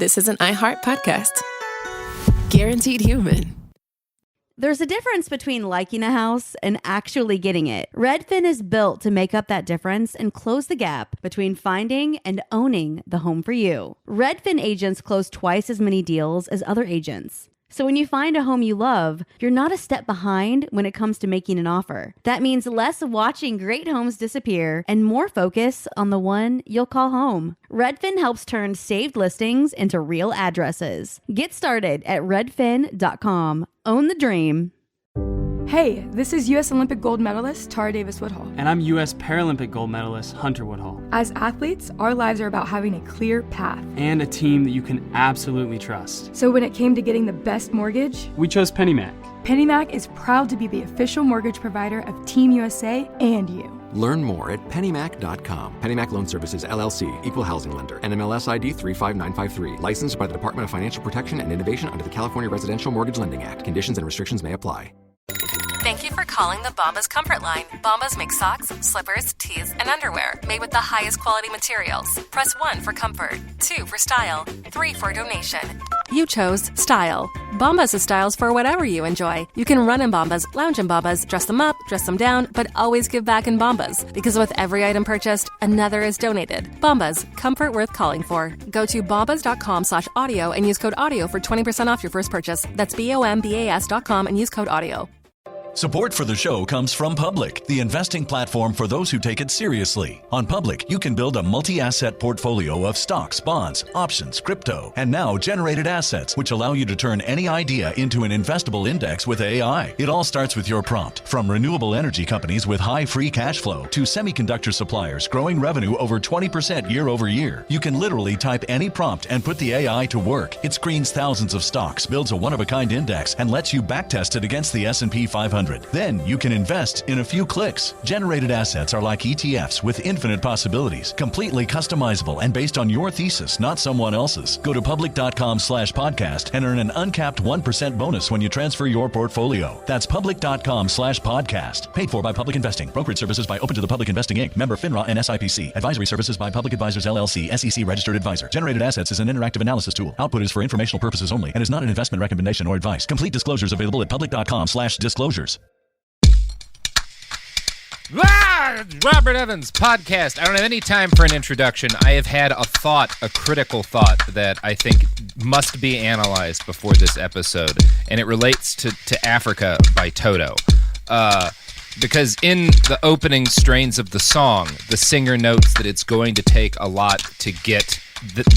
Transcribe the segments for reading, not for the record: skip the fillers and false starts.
this is an iHeart podcast. Guaranteed human. There's a difference between liking a house and actually getting it. Redfin is built to make up that difference and close the gap between finding and owning the home for you. Redfin agents close twice as many deals as other agents. So when you find a home you love, you're not a step behind when it comes to making an offer. That means less watching great homes disappear and more focus on the one you'll call home. Redfin helps turn saved listings into real addresses. Get started at redfin.com. Own the dream. Hey, this is U.S. Olympic gold medalist Tara Davis-Woodhull. And I'm U.S. Paralympic gold medalist Hunter Woodhull. As athletes, our lives are about having a clear path. And a team that you can absolutely trust. So when it came to getting the best mortgage, we chose PennyMac. PennyMac is proud to be the official mortgage provider of Team USA and you. Learn more at pennymac.com. PennyMac Loan Services, LLC, Equal Housing Lender, NMLS ID 35953. Licensed by the Department of Financial Protection and Innovation under the California Residential Mortgage Lending Act. Conditions and restrictions may apply. Thank you for calling the Bombas Comfort Line. Bombas make socks, slippers, tees, and underwear made with the highest quality materials. Press 1 for comfort, 2 for style, 3 for donation. You chose style. Bombas has styles for whatever you enjoy. You can run in Bombas, lounge in Bombas, dress them up, dress them down, but always give back in Bombas. Because with every item purchased, another is donated. Bombas, comfort worth calling for. Go to bombas.com/audio and use code AUDIO for 20% off your first purchase. That's BOMBAS.com and use code AUDIO. Support for the show comes from Public, the investing platform for those who take it seriously. On Public, you can build a multi-asset portfolio of stocks, bonds, options, crypto, and now generated assets, which allow you to turn any idea into an investable index with AI. It all starts with your prompt. From renewable energy companies with high free cash flow to semiconductor suppliers growing revenue over 20% year over year. You can literally type any prompt and put the AI to work. It screens thousands of stocks, builds a one-of-a-kind index, and lets you backtest it against the S&P 500. Then you can invest in a few clicks. Generated assets are like ETFs with infinite possibilities, completely customizable and based on your thesis, not someone else's. Go to public.com/podcast and earn an uncapped 1% bonus when you transfer your portfolio. That's public.com/podcast. Paid for by Public Investing. Brokerage services by Open to the Public Investing Inc. Member FINRA and SIPC. Advisory services by Public Advisors LLC, SEC registered advisor. Generated assets is an interactive analysis tool. Output is for informational purposes only and is not an investment recommendation or advice. Complete disclosures available at public.com/disclosures. Robert Evans podcast. I don't have any time for an introduction. I have had a critical thought that I think must be analyzed before this episode, and it relates to Africa by Toto. Because in the opening strains of the song, the singer notes that it's going to take a lot to get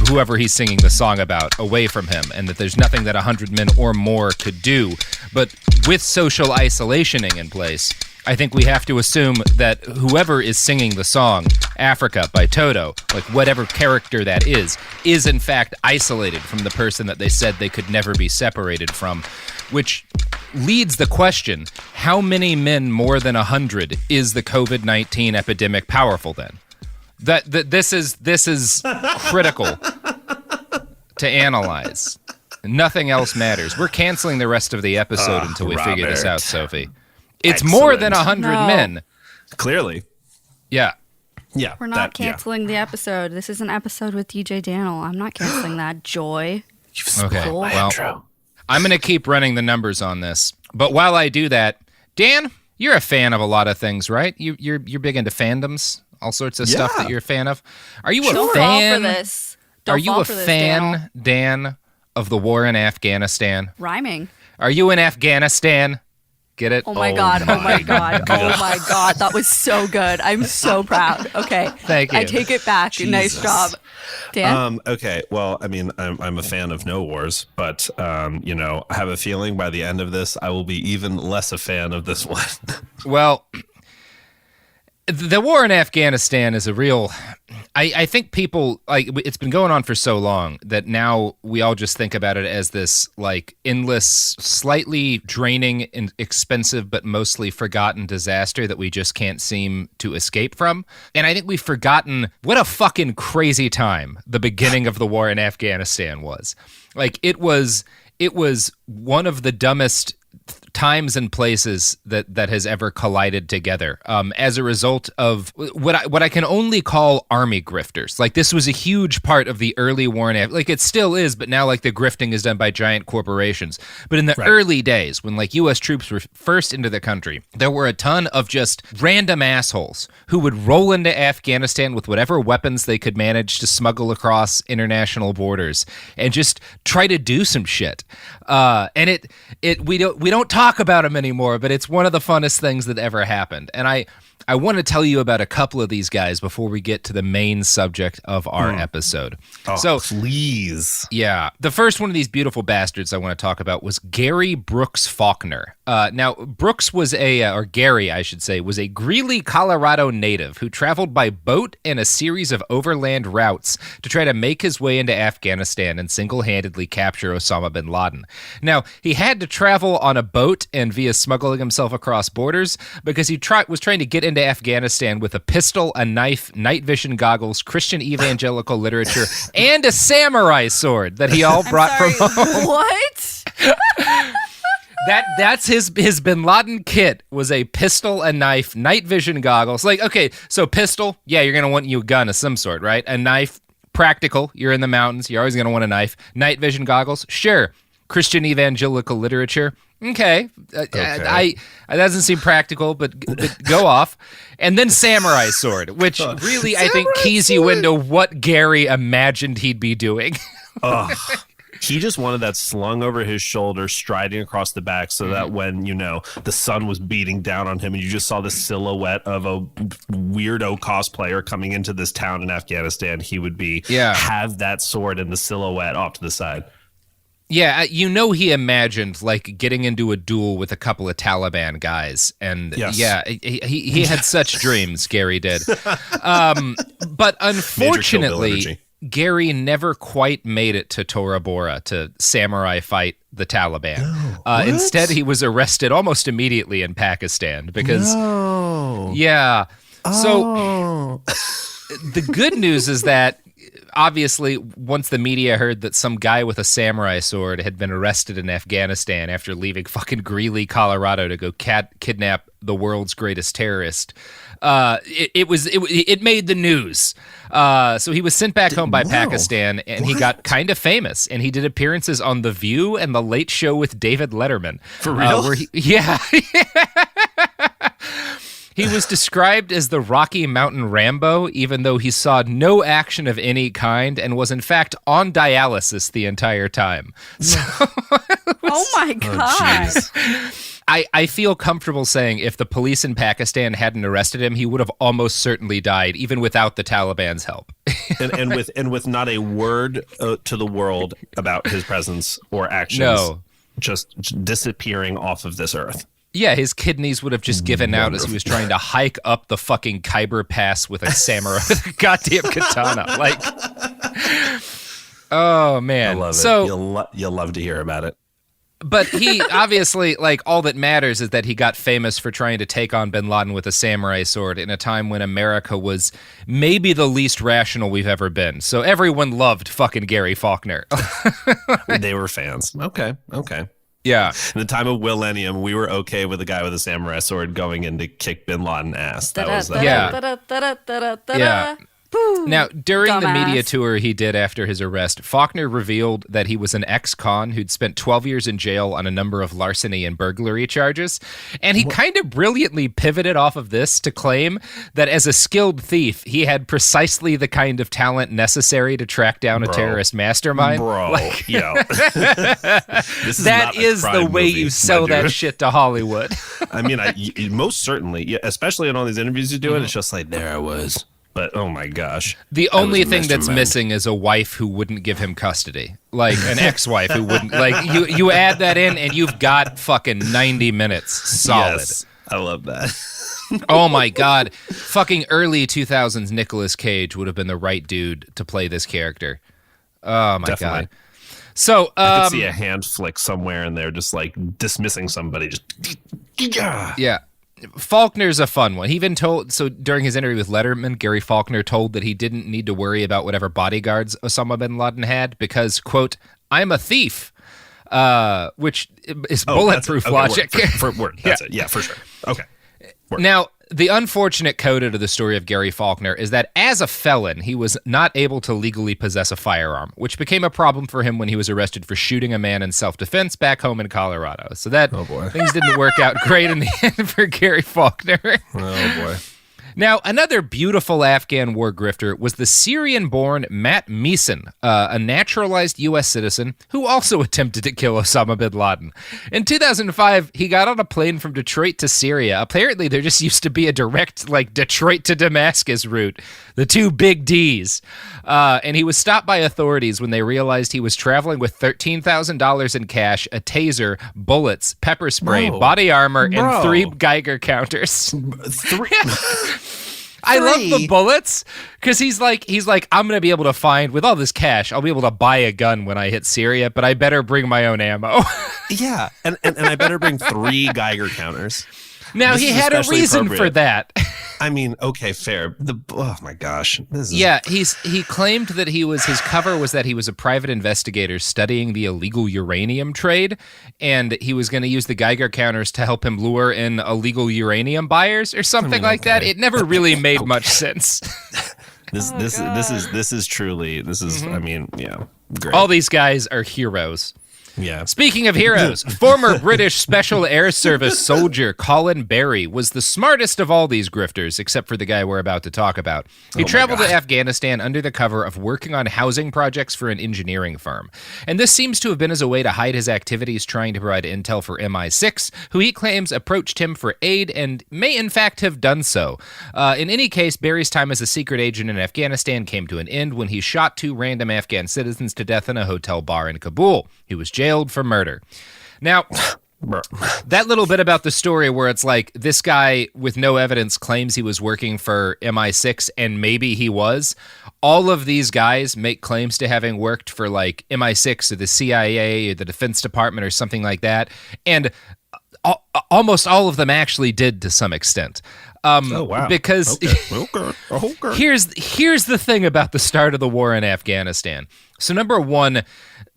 whoever he's singing the song about away from him, and that there's nothing that 100 men or more could do. But with social isolationing in place, I think we have to assume that whoever is singing the song, Africa by Toto, like whatever character that is in fact isolated from the person that they said they could never be separated from, which leads the question, how many men more than 100 is the COVID-19 epidemic powerful then? This is critical to analyze. Nothing else matters. We're canceling the rest of the episode until we figure this out, Sophie. It's more than 100 men. Clearly. Yeah. Yeah. We're not canceling the episode. This is an episode with DJ Danl. I'm not canceling that. Joy. Okay. Well, I'm going to keep running the numbers on this. But while I do that, Dan, you're a fan of a lot of things, right? You're big into fandoms, all sorts of stuff that you're a fan of. Are you a fan? Fall for this. Are you a fan, Dan, of the war in Afghanistan? Rhyming. Are you in Afghanistan? Get it? Oh my God. Oh my God. Oh my God. That was so good. I'm so proud. Okay. Thank you. I take it back. Jesus. Nice job. Dan? Okay. Well, I mean, I'm a fan of no wars, but, I have a feeling by the end of this, I will be even less a fan of this one. Well, the war in Afghanistan is a real... I think people, it's been going on for so long that now we all just think about it as this, endless, slightly draining and expensive but mostly forgotten disaster that we just can't seem to escape from. And I think we've forgotten what a fucking crazy time the beginning of the war in Afghanistan was. It was one of the dumbest times and places that has ever collided together as a result of what I can only call army grifters. Like, this was a huge part of the early war in like it still is, but now like the grifting is done by giant corporations. But in the early days, when like U.S. troops were first into the country, there were a ton of just random assholes who would roll into Afghanistan with whatever weapons they could manage to smuggle across international borders and just try to do some shit. And we don't talk about them anymore, but it's one of the funnest things that ever happened. And I want to tell you about a couple of these guys before we get to the main subject of our episode. Oh, so please. Yeah. The first one of these beautiful bastards I want to talk about was Gary Brooks Faulkner. Now, Brooks was Gary, I should say, was a Greeley, Colorado native who traveled by boat and a series of overland routes to try to make his way into Afghanistan and single-handedly capture Osama bin Laden. Now, he had to travel on a boat and via smuggling himself across borders because he was trying to get into Afghanistan with a pistol, a knife, night vision goggles, Christian evangelical literature, and a samurai sword that he all brought from home. What? That's his bin Laden kit was a pistol, a knife, night vision goggles. Like, okay, so pistol, yeah, you're going to want you a gun of some sort, right? A knife, practical, you're in the mountains, you're always going to want a knife. Night vision goggles, sure. Christian evangelical literature, okay. That doesn't seem practical, but go off. And then samurai sword, which really I think keys you into what Gary imagined he'd be doing. He just wanted that slung over his shoulder, striding across the back, so that when, the sun was beating down on him and you just saw the silhouette of a weirdo cosplayer coming into this town in Afghanistan, he would have that sword and the silhouette off to the side. Yeah, he imagined like getting into a duel with a couple of Taliban guys, and he had such dreams. Gary did, but unfortunately, Gary never quite made it to Tora Bora to samurai fight the Taliban. No. Instead, he was arrested almost immediately in Pakistan because, So the good news is that, obviously, once the media heard that some guy with a samurai sword had been arrested in Afghanistan after leaving fucking Greeley, Colorado to go kidnap the world's greatest terrorist, it made the news. So he was sent back home by Pakistan, and he got kind of famous. And he did appearances on The View and The Late Show with David Letterman. For real? He was described as the Rocky Mountain Rambo, even though he saw no action of any kind and was, in fact, on dialysis the entire time. So, oh, my God. I feel comfortable saying if the police in Pakistan hadn't arrested him, he would have almost certainly died, even without the Taliban's help. and with not a word to the world about his presence or actions. No. Just disappearing off of this earth. Yeah, his kidneys would have just given out as he was trying to hike up the fucking Khyber Pass with a samurai with a goddamn katana. Like, oh man, I love it. So you'll love to hear about it. But he obviously, like, all that matters is that he got famous for trying to take on bin Laden with a samurai sword in a time when America was maybe the least rational we've ever been. So everyone loved fucking Gary Faulkner. They were fans. Okay. Yeah. In the time of Millennium, we were okay with a guy with a samurai sword going in to kick bin Laden ass. That was Yeah. Now, during the media tour he did after his arrest, Faulkner revealed that he was an ex-con who'd spent 12 years in jail on a number of larceny and burglary charges. And he kind of brilliantly pivoted off of this to claim that as a skilled thief, he had precisely the kind of talent necessary to track down a terrorist mastermind. This is that not a is crime the way movie, you sell that shit to Hollywood. I mean, most certainly, especially in all these interviews you're doing, it's just like, there I was. But, oh my gosh. The only thing that's missing is a wife who wouldn't give him custody. Like an ex-wife who wouldn't. Like, you add that in and you've got fucking 90 minutes solid. Yes, I love that. Oh my God. Fucking early 2000s Nicolas Cage would have been the right dude to play this character. Oh my Definitely. God. So, I could see a hand flick somewhere in there, just like dismissing somebody. Just yeah. Faulkner's a fun one. He even told, so during his interview with Letterman, Gary Faulkner told that he didn't need to worry about whatever bodyguards Osama bin Laden had because, quote, I'm a thief. which is bulletproof logic. Word. That's it. Yeah, for sure. Okay. Word. Now, the unfortunate coda to the story of Gary Faulkner is that as a felon, he was not able to legally possess a firearm, which became a problem for him when he was arrested for shooting a man in self-defense back home in Colorado. So things didn't work out great in the end for Gary Faulkner. Oh, boy. Now, another beautiful Afghan war grifter was the Syrian-born Matt Meeson, a naturalized U.S. citizen who also attempted to kill Osama bin Laden. In 2005, he got on a plane from Detroit to Syria. Apparently, there just used to be a direct, Detroit to Damascus route, the two big Ds. And he was stopped by authorities when they realized he was traveling with $13,000 in cash, a taser, bullets, pepper spray, body armor, and 3 Geiger counters. 3? I love the bullets because he's like, I'm going to be able to find, with all this cash, I'll be able to buy a gun when I hit Syria, but I better bring my own ammo. Yeah, and I better bring 3 Geiger counters. Now, he had a reason for that. I mean, okay, fair. Oh my gosh. He claimed that his cover was that he was a private investigator studying the illegal uranium trade, and he was going to use the Geiger counters to help him lure in illegal uranium buyers or something like that. It never really made much sense. This is truly, I mean, yeah, great. All these guys are heroes. Yeah. Speaking of heroes, former British Special Air Service soldier Colin Berry was the smartest of all these grifters, except for the guy we're about to talk about. He traveled to Afghanistan under the cover of working on housing projects for an engineering firm. And this seems to have been as a way to hide his activities trying to provide intel for MI6, who he claims approached him for aid and may in fact have done so. In any case, Berry's time as a secret agent in Afghanistan came to an end when he shot 2 random Afghan citizens to death in a hotel bar in Kabul. He was jailed for murder. Now, that little bit about the story where it's like this guy with no evidence claims he was working for MI6 and maybe he was. All of these guys make claims to having worked for like MI6 or the CIA or the Defense Department or something like that. And almost all of them actually did to some extent. Wow. Because okay. Here's the thing about the start of the war in Afghanistan. So number one,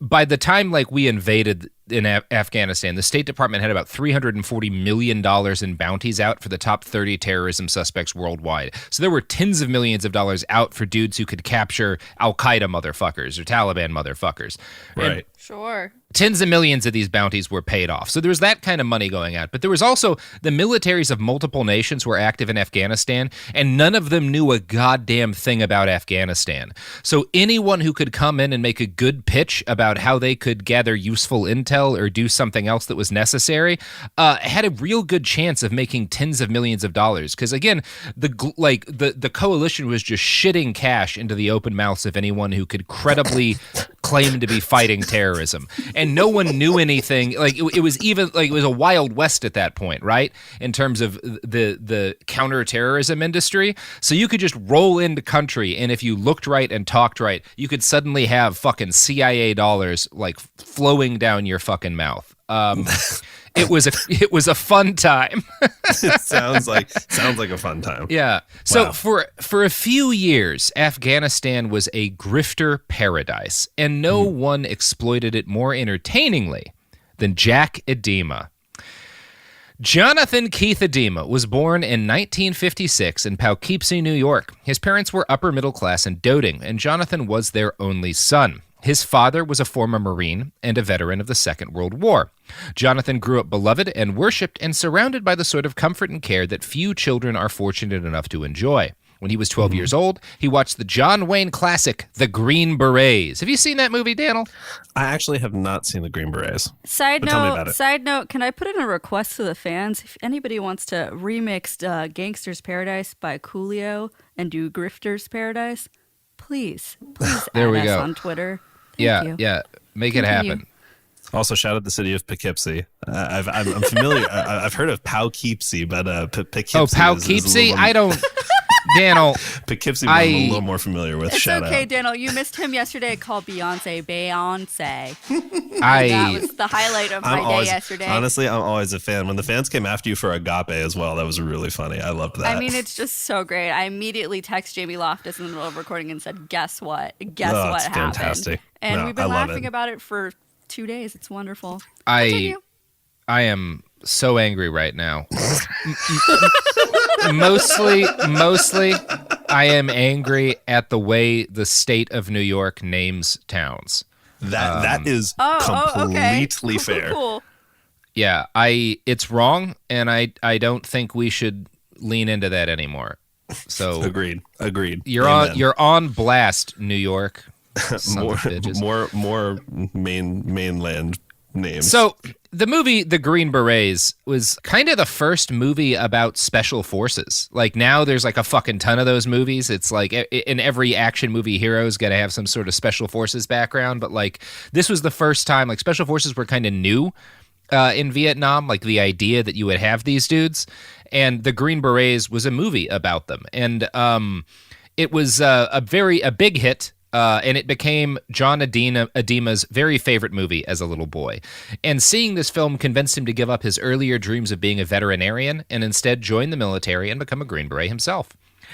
by the time we invaded in Afghanistan, the State Department had about $340 million in bounties out for the top 30 terrorism suspects worldwide. So there were tens of millions of dollars out for dudes who could capture Al-Qaeda motherfuckers or Taliban motherfuckers. Right. And sure. Tens of millions of these bounties were paid off. So there was that kind of money going out. But there was also the militaries of multiple nations were active in Afghanistan, and none of them knew a goddamn thing about Afghanistan. So anyone who could come in and make a good pitch about how they could gather useful intel or do something else that was necessary had a real good chance of making tens of millions of dollars. Because again, the coalition was just shitting cash into the open mouths of anyone who could credibly claim to be fighting terrorism. And no one knew anything. It was a Wild West at that point, right? In terms of the counterterrorism industry. So you could just roll into country, and if you looked right and talked right, you could suddenly have fucking CIA dollars flowing down your fucking mouth. It was a fun time. It sounds like a fun time. Yeah. So Wow. for a few years, Afghanistan was a grifter paradise, and no one exploited it more entertainingly than Jack Idema. Jonathan Keith Idema was born in 1956 in Poughkeepsie, New York. His parents were upper middle class and doting, and Jonathan was their only son. His father was a former Marine and a veteran of the Second World War. Jonathan grew up beloved and worshipped and surrounded by the sort of comfort and care that few children are fortunate enough to enjoy. When he was 12 years old, he watched the John Wayne classic, The Green Berets. Have you seen that movie, Danl? I actually have not seen the Green Berets. Side But tell me about it. note, can I put in a request to the fans? If anybody wants to remix Gangster's Paradise by Coolio and do Grifter's Paradise, please There add we us go. on Twitter. Thank you. Yeah. Make it Continue. happen. Also, shout out the city of Poughkeepsie. I'm familiar. I've heard of Poughkeepsie, but Poughkeepsie. Oh, is Poughkeepsie? a little, I don't... Danl, Poughkeepsie, I'm a little more familiar with. It's Shout okay, out. Danl. You missed him yesterday. Called Beyonce. That I... was the highlight of my day yesterday. Honestly, I'm always a fan. When the fans came after you for Agape as well, that was really funny. I loved that. I mean, it's just so great. I immediately text Jamie Loftus in the middle of recording and said, guess what? Guess what it's happened? fantastic. And No, we've been I love laughing it. about it for 2 days. It's wonderful. I am so angry right now. Mostly, I am angry at the way the state of New York names towns. That is okay. completely fair. Cool. Yeah, it's wrong, and I don't think we should lean into that anymore. So Agreed. You're on blast, New York. more mainland names. So the movie The Green Berets was kind of the first movie about special forces. Like now there's like a fucking ton of those movies. It's like in every action movie, hero's got to have some sort of special forces background. But like this was the first time like special forces were kind of new in Vietnam, like the idea that you would have these dudes. And The Green Berets was a movie about them. And it was a big hit. And it became John Idema's very favorite movie as a little boy. And seeing this film convinced him to give up his earlier dreams of being a veterinarian and instead join the military and become a Green Beret himself.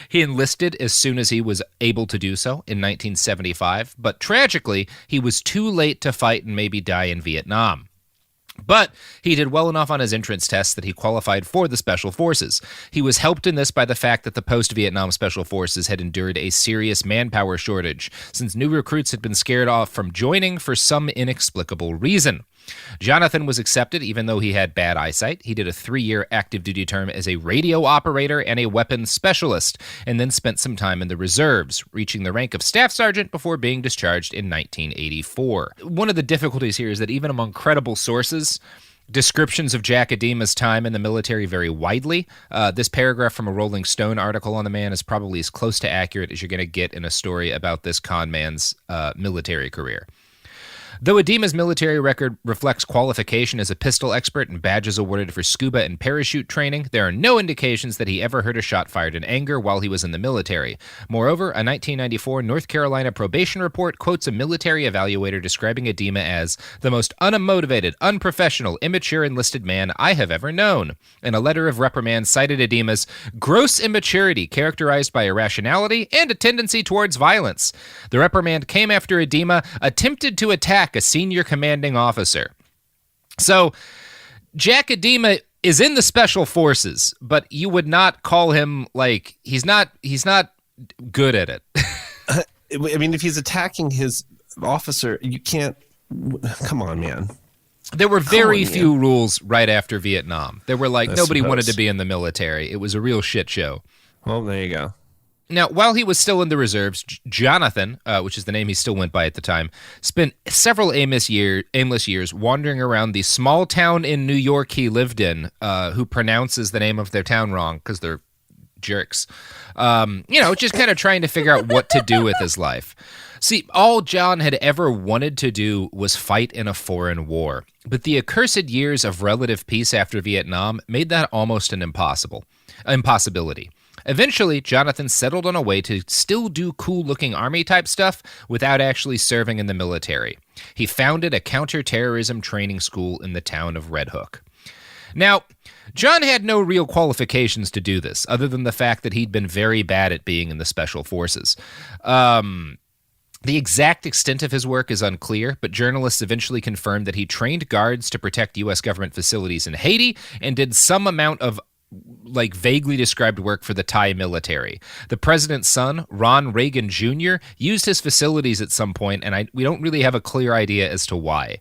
He enlisted as soon as he was able to do so in 1975, but tragically, he was too late to fight and maybe die in Vietnam. But he did well enough on his entrance tests that he qualified for the Special Forces. He was helped in this by the fact that the post-Vietnam Special Forces had endured a serious manpower shortage, since new recruits had been scared off from joining for some inexplicable reason. Jonathan was accepted even though he had bad eyesight. He did a 3-year active duty term as a radio operator and a weapons specialist, and then spent some time in the reserves, reaching the rank of staff sergeant before being discharged in 1984. One of the difficulties here is that even among credible sources, descriptions of Jack Idema's time in the military vary widely. This paragraph from a Rolling Stone article on the man is probably as close to accurate as you're going to get in a story about this con man's military career. Though Idema's military record reflects qualification as a pistol expert and badges awarded for scuba and parachute training, there are no indications that he ever heard a shot fired in anger while he was in the military. Moreover, a 1994 North Carolina probation report quotes a military evaluator describing Idema as the most unmotivated, unprofessional, immature enlisted man I have ever known. And a letter of reprimand cited Idema's gross immaturity characterized by irrationality and a tendency towards violence. The reprimand came after Idema attempted to attack a senior commanding officer. So, Jack Idema is in the Special Forces, but you would not call him, like, he's not good at it. I mean, if he's attacking his officer, you can't, come on, man. There were very few rules right after Vietnam. There were, like, nobody suppose. wanted to be in the military. It was a real shit show. Well, there you go. Now, while he was still in the reserves, Jonathan, which is the name he still went by at the time, spent several aimless years wandering around the small town in New York he lived in, who pronounces the name of their town wrong because they're jerks. Just kind of trying to figure out what to do with his life. See, all John had ever wanted to do was fight in a foreign war. But the accursed years of relative peace after Vietnam made that almost an impossibility. Eventually, Jonathan settled on a way to still do cool-looking army-type stuff without actually serving in the military. He founded a counter-terrorism training school in the town of Red Hook. Now, John had no real qualifications to do this, other than the fact that he'd been very bad at being in the Special Forces. The exact extent of his work is unclear, but journalists eventually confirmed that he trained guards to protect U.S. government facilities in Haiti and did some amount of vaguely described work for the Thai military. The president's son, Ron Reagan Jr., used his facilities at some point, and we don't really have a clear idea as to why.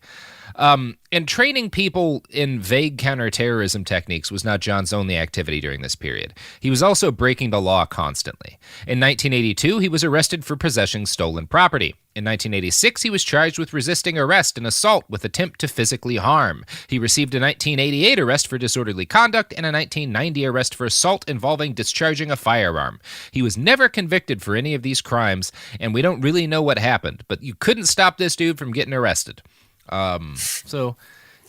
And training people in vague counterterrorism techniques was not John's only activity during this period. He was also breaking the law constantly. In 1982, he was arrested for possessing stolen property. In 1986, he was charged with resisting arrest and assault with attempt to physically harm. He received a 1988 arrest for disorderly conduct and a 1990 arrest for assault involving discharging a firearm. He was never convicted for any of these crimes, and we don't really know what happened, but you couldn't stop this dude from getting arrested. So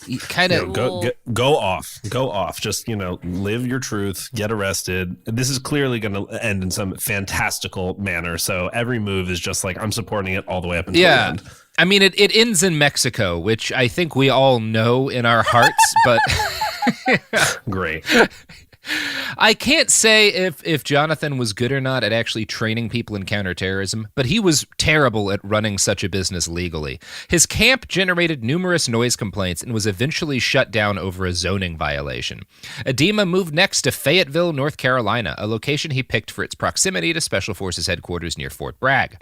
you kind of go off. Just, live your truth, get arrested. This is clearly going to end in some fantastical manner. So every move is just like, I'm supporting it all the way up until the end. I mean, it ends in Mexico, which I think we all know in our hearts, but great. I can't say if Jonathan was good or not at actually training people in counterterrorism, but he was terrible at running such a business legally. His camp generated numerous noise complaints and was eventually shut down over a zoning violation. Idema moved next to Fayetteville, North Carolina, a location he picked for its proximity to Special Forces headquarters near Fort Bragg.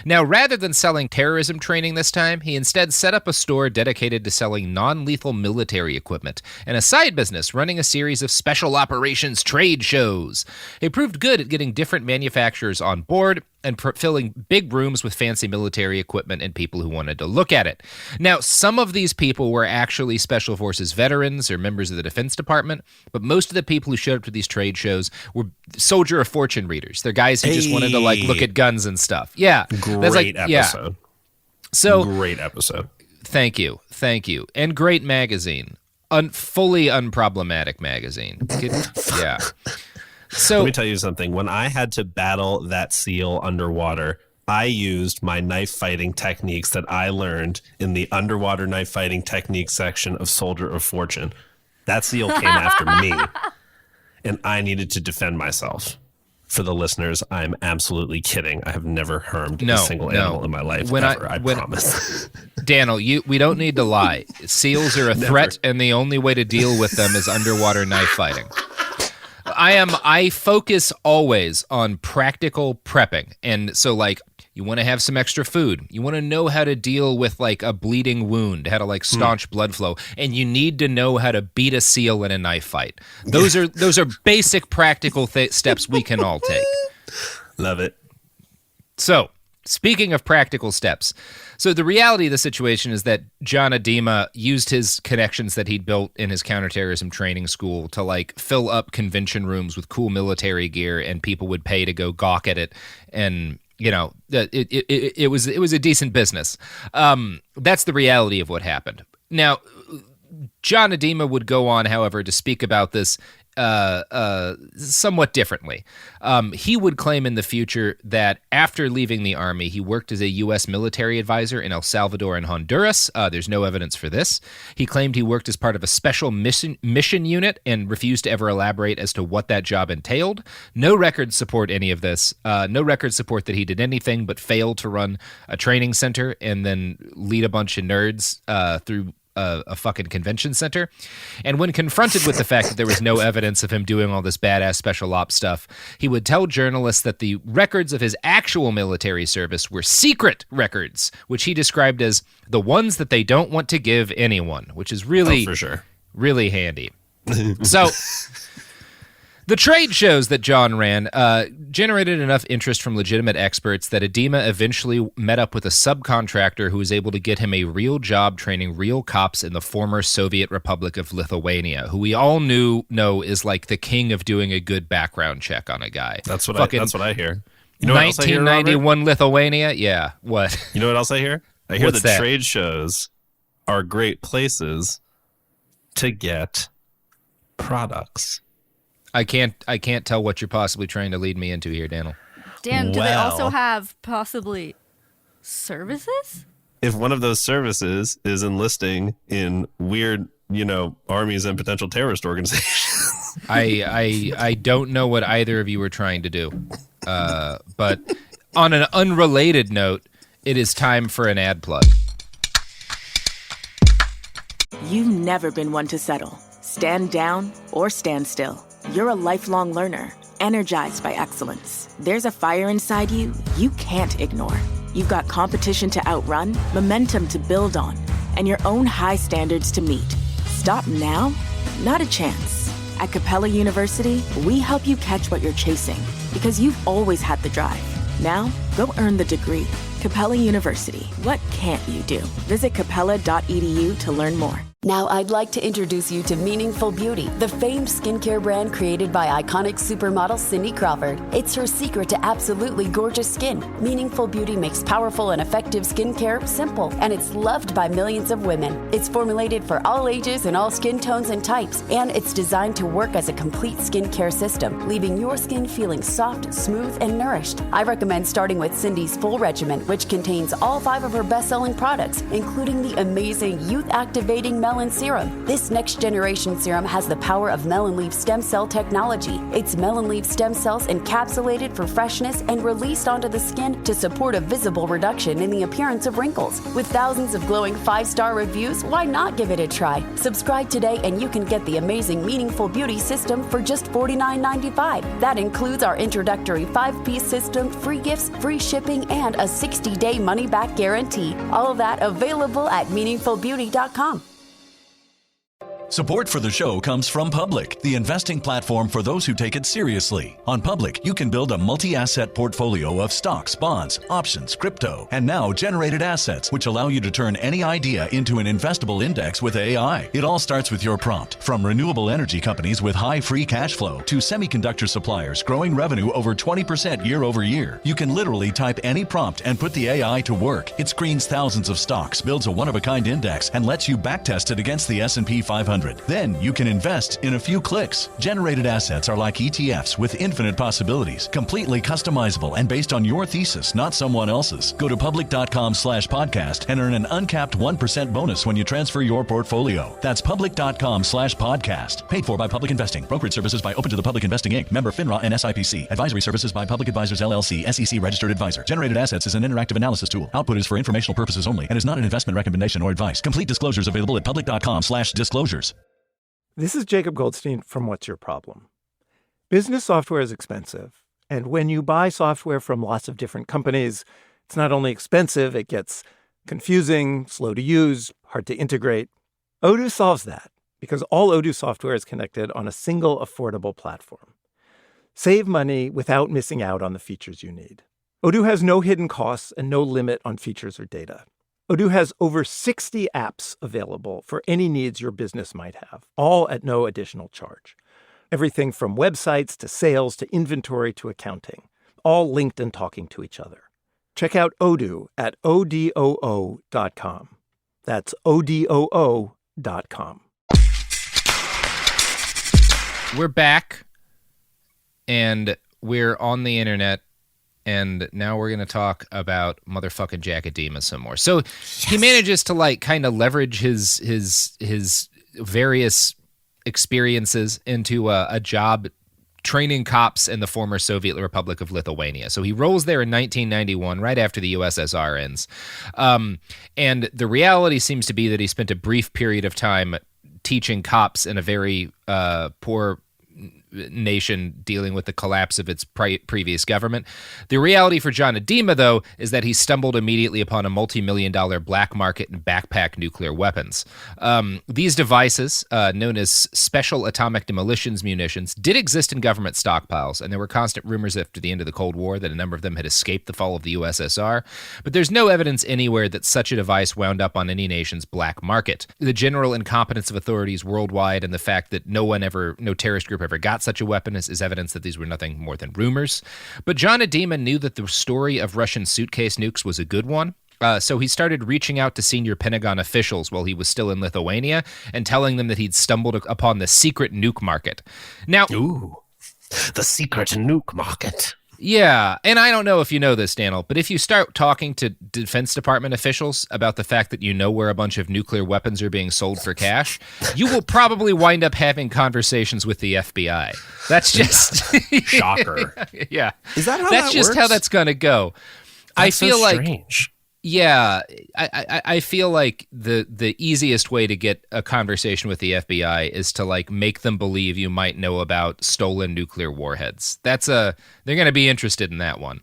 Now, rather than selling terrorism training this time, he instead set up a store dedicated to selling non-lethal military equipment and a side business running a series of special operations trade shows. He proved good at getting different manufacturers on board and filling big rooms with fancy military equipment and people who wanted to look at it. Now, some of these people were actually Special Forces veterans or members of the Defense Department, but most of the people who showed up to these trade shows were Soldier of Fortune readers. They're guys who just wanted to look at guns and stuff. Yeah. Great episode. Yeah. So great episode. Thank you. And great magazine. Fully unproblematic magazine. Yeah. So let me tell you something. When I had to battle that seal underwater, I used my knife fighting techniques that I learned in the underwater knife fighting techniques section of Soldier of Fortune. That seal came after me, and I needed to defend myself. For the listeners, I'm absolutely kidding. I have never harmed a single animal in my life I promise. Danl, we don't need to lie. Seals are a threat, and the only way to deal with them is underwater knife fighting. I focus always on practical prepping. And so, you want to have some extra food. You want to know how to deal with, a bleeding wound, how to, staunch blood flow. And you need to know how to beat a seal in a knife fight. Those are basic practical steps we can all take. Love it. So, speaking of practical steps, so the reality of the situation is that John Idema used his connections that he'd built in his counterterrorism training school to fill up convention rooms with cool military gear, and people would pay to go gawk at it, and it was a decent business. That's the reality of what happened. Now, John Idema would go on, however, to speak about this somewhat differently. He would claim in the future that after leaving the Army, he worked as a U.S. military advisor in El Salvador and Honduras. There's no evidence for this. He claimed he worked as part of a special mission unit and refused to ever elaborate as to what that job entailed. No records support any of this. No records support that he did anything but fail to run a training center and then lead a bunch of nerds through a fucking convention center. And when confronted with the fact that there was no evidence of him doing all this badass special ops stuff, he would tell journalists that the records of his actual military service were secret records, which he described as the ones that they don't want to give anyone, which is really, for sure, really handy. So the trade shows that John ran generated enough interest from legitimate experts that Idema eventually met up with a subcontractor who was able to get him a real job training real cops in the former Soviet Republic of Lithuania, who we all know is the king of doing a good background check on a guy. That's what I hear. You know 1991 Lithuania? Yeah, what? You know what else I hear? I hear that trade shows are great places to get products. I can't tell what you're possibly trying to lead me into here, Danl. Dan, do they also have possibly services? If one of those services is enlisting in weird, armies and potential terrorist organizations. I don't know what either of you were trying to do. But on an unrelated note, it is time for an ad plug. You've never been one to settle. Stand down or stand still. You're a lifelong learner, energized by excellence. There's a fire inside you can't ignore. You've got competition to outrun, momentum to build on, and your own high standards to meet. Stop now? Not a chance. At Capella University, we help you catch what you're chasing because you've always had the drive. Now, go earn the degree. Capella University. What can't you do? Visit capella.edu to learn more. Now I'd like to introduce you to Meaningful Beauty, the famed skincare brand created by iconic supermodel Cindy Crawford. It's her secret to absolutely gorgeous skin. Meaningful Beauty makes powerful and effective skincare simple, and it's loved by millions of women. It's formulated for all ages and all skin tones and types, and it's designed to work as a complete skincare system, leaving your skin feeling soft, smooth, and nourished. I recommend starting with Cindy's full regimen, which contains all 5 of her best-selling products, including the amazing youth-activating melanin Melon Serum. This next-generation serum has the power of melon leaf stem cell technology. It's melon leaf stem cells encapsulated for freshness and released onto the skin to support a visible reduction in the appearance of wrinkles. With thousands of glowing 5-star reviews, why not give it a try? Subscribe today and you can get the amazing Meaningful Beauty system for just $49.95. That includes our introductory 5-piece system, free gifts, free shipping, and a 60-day money-back guarantee. All of that available at meaningfulbeauty.com. Support for the show comes from Public, the investing platform for those who take it seriously. On Public, you can build a multi-asset portfolio of stocks, bonds, options, crypto, and now generated assets, which allow you to turn any idea into an investable index with AI. It all starts with your prompt. From renewable energy companies with high free cash flow to semiconductor suppliers growing revenue over 20% year over year, you can literally type any prompt and put the AI to work. It screens thousands of stocks, builds a one-of-a-kind index, and lets you backtest it against the S&P 500. Then you can invest in a few clicks. Generated assets are like ETFs with infinite possibilities, completely customizable and based on your thesis, not someone else's. Go to public.com/podcast and earn an uncapped 1% bonus when you transfer your portfolio. That's public.com/podcast. Paid for by Public Investing. Brokerage services by Open to the Public Investing Inc. Member FINRA and SIPC. Advisory services by Public Advisors LLC, SEC registered advisor. Generated assets is an interactive analysis tool. Output is for informational purposes only and is not an investment recommendation or advice. Complete disclosures available at public.com/disclosures. This is Jacob Goldstein from What's Your Problem? Business software is expensive, and when you buy software from lots of different companies, it's not only expensive, it gets confusing, slow to use, hard to integrate. Odoo solves that because all Odoo software is connected on a single affordable platform. Save money without missing out on the features you need. Odoo has no hidden costs and no limit on features or data. Odoo has over 60 apps available for any needs your business might have, all at no additional charge. Everything from websites to sales to inventory to accounting, all linked and talking to each other. Check out Odoo at odoo.com. That's odoo.com. We're back, and we're on the internet. And now we're going to talk about motherfucking Jack Idema some more. So he manages to kind of leverage his various experiences into a job training cops in the former Soviet Republic of Lithuania. So he rolls there in 1991, right after the USSR ends. And the reality seems to be that he spent a brief period of time teaching cops in a very poor nation dealing with the collapse of its previous government. The reality for John Idema, though, is that he stumbled immediately upon a multi-million-dollar black market in backpack nuclear weapons. These devices, known as special atomic demolitions munitions, did exist in government stockpiles, and there were constant rumors after the end of the Cold War that a number of them had escaped the fall of the USSR, but there's no evidence anywhere that such a device wound up on any nation's black market. The general incompetence of authorities worldwide and the fact that no terrorist group ever got such a weapon is evidence that these were nothing more than rumors. But John Idema knew that the story of Russian suitcase nukes was a good one. So he started reaching out to senior Pentagon officials while he was still in Lithuania and telling them that he'd stumbled upon the secret nuke market. Now, the secret nuke market. Yeah, and I don't know if you know this, Danl, but if you start talking to Defense Department officials about the fact that you know where a bunch of nuclear weapons are being sold for cash, you will probably wind up having conversations with the FBI. That's just... Shocker. Yeah. Is that how That's that just works? how that's going to go. That's I feel so strange. Yeah, I feel like the easiest way to get a conversation with the FBI is to make them believe you might know about stolen nuclear warheads. They're going to be interested in that one.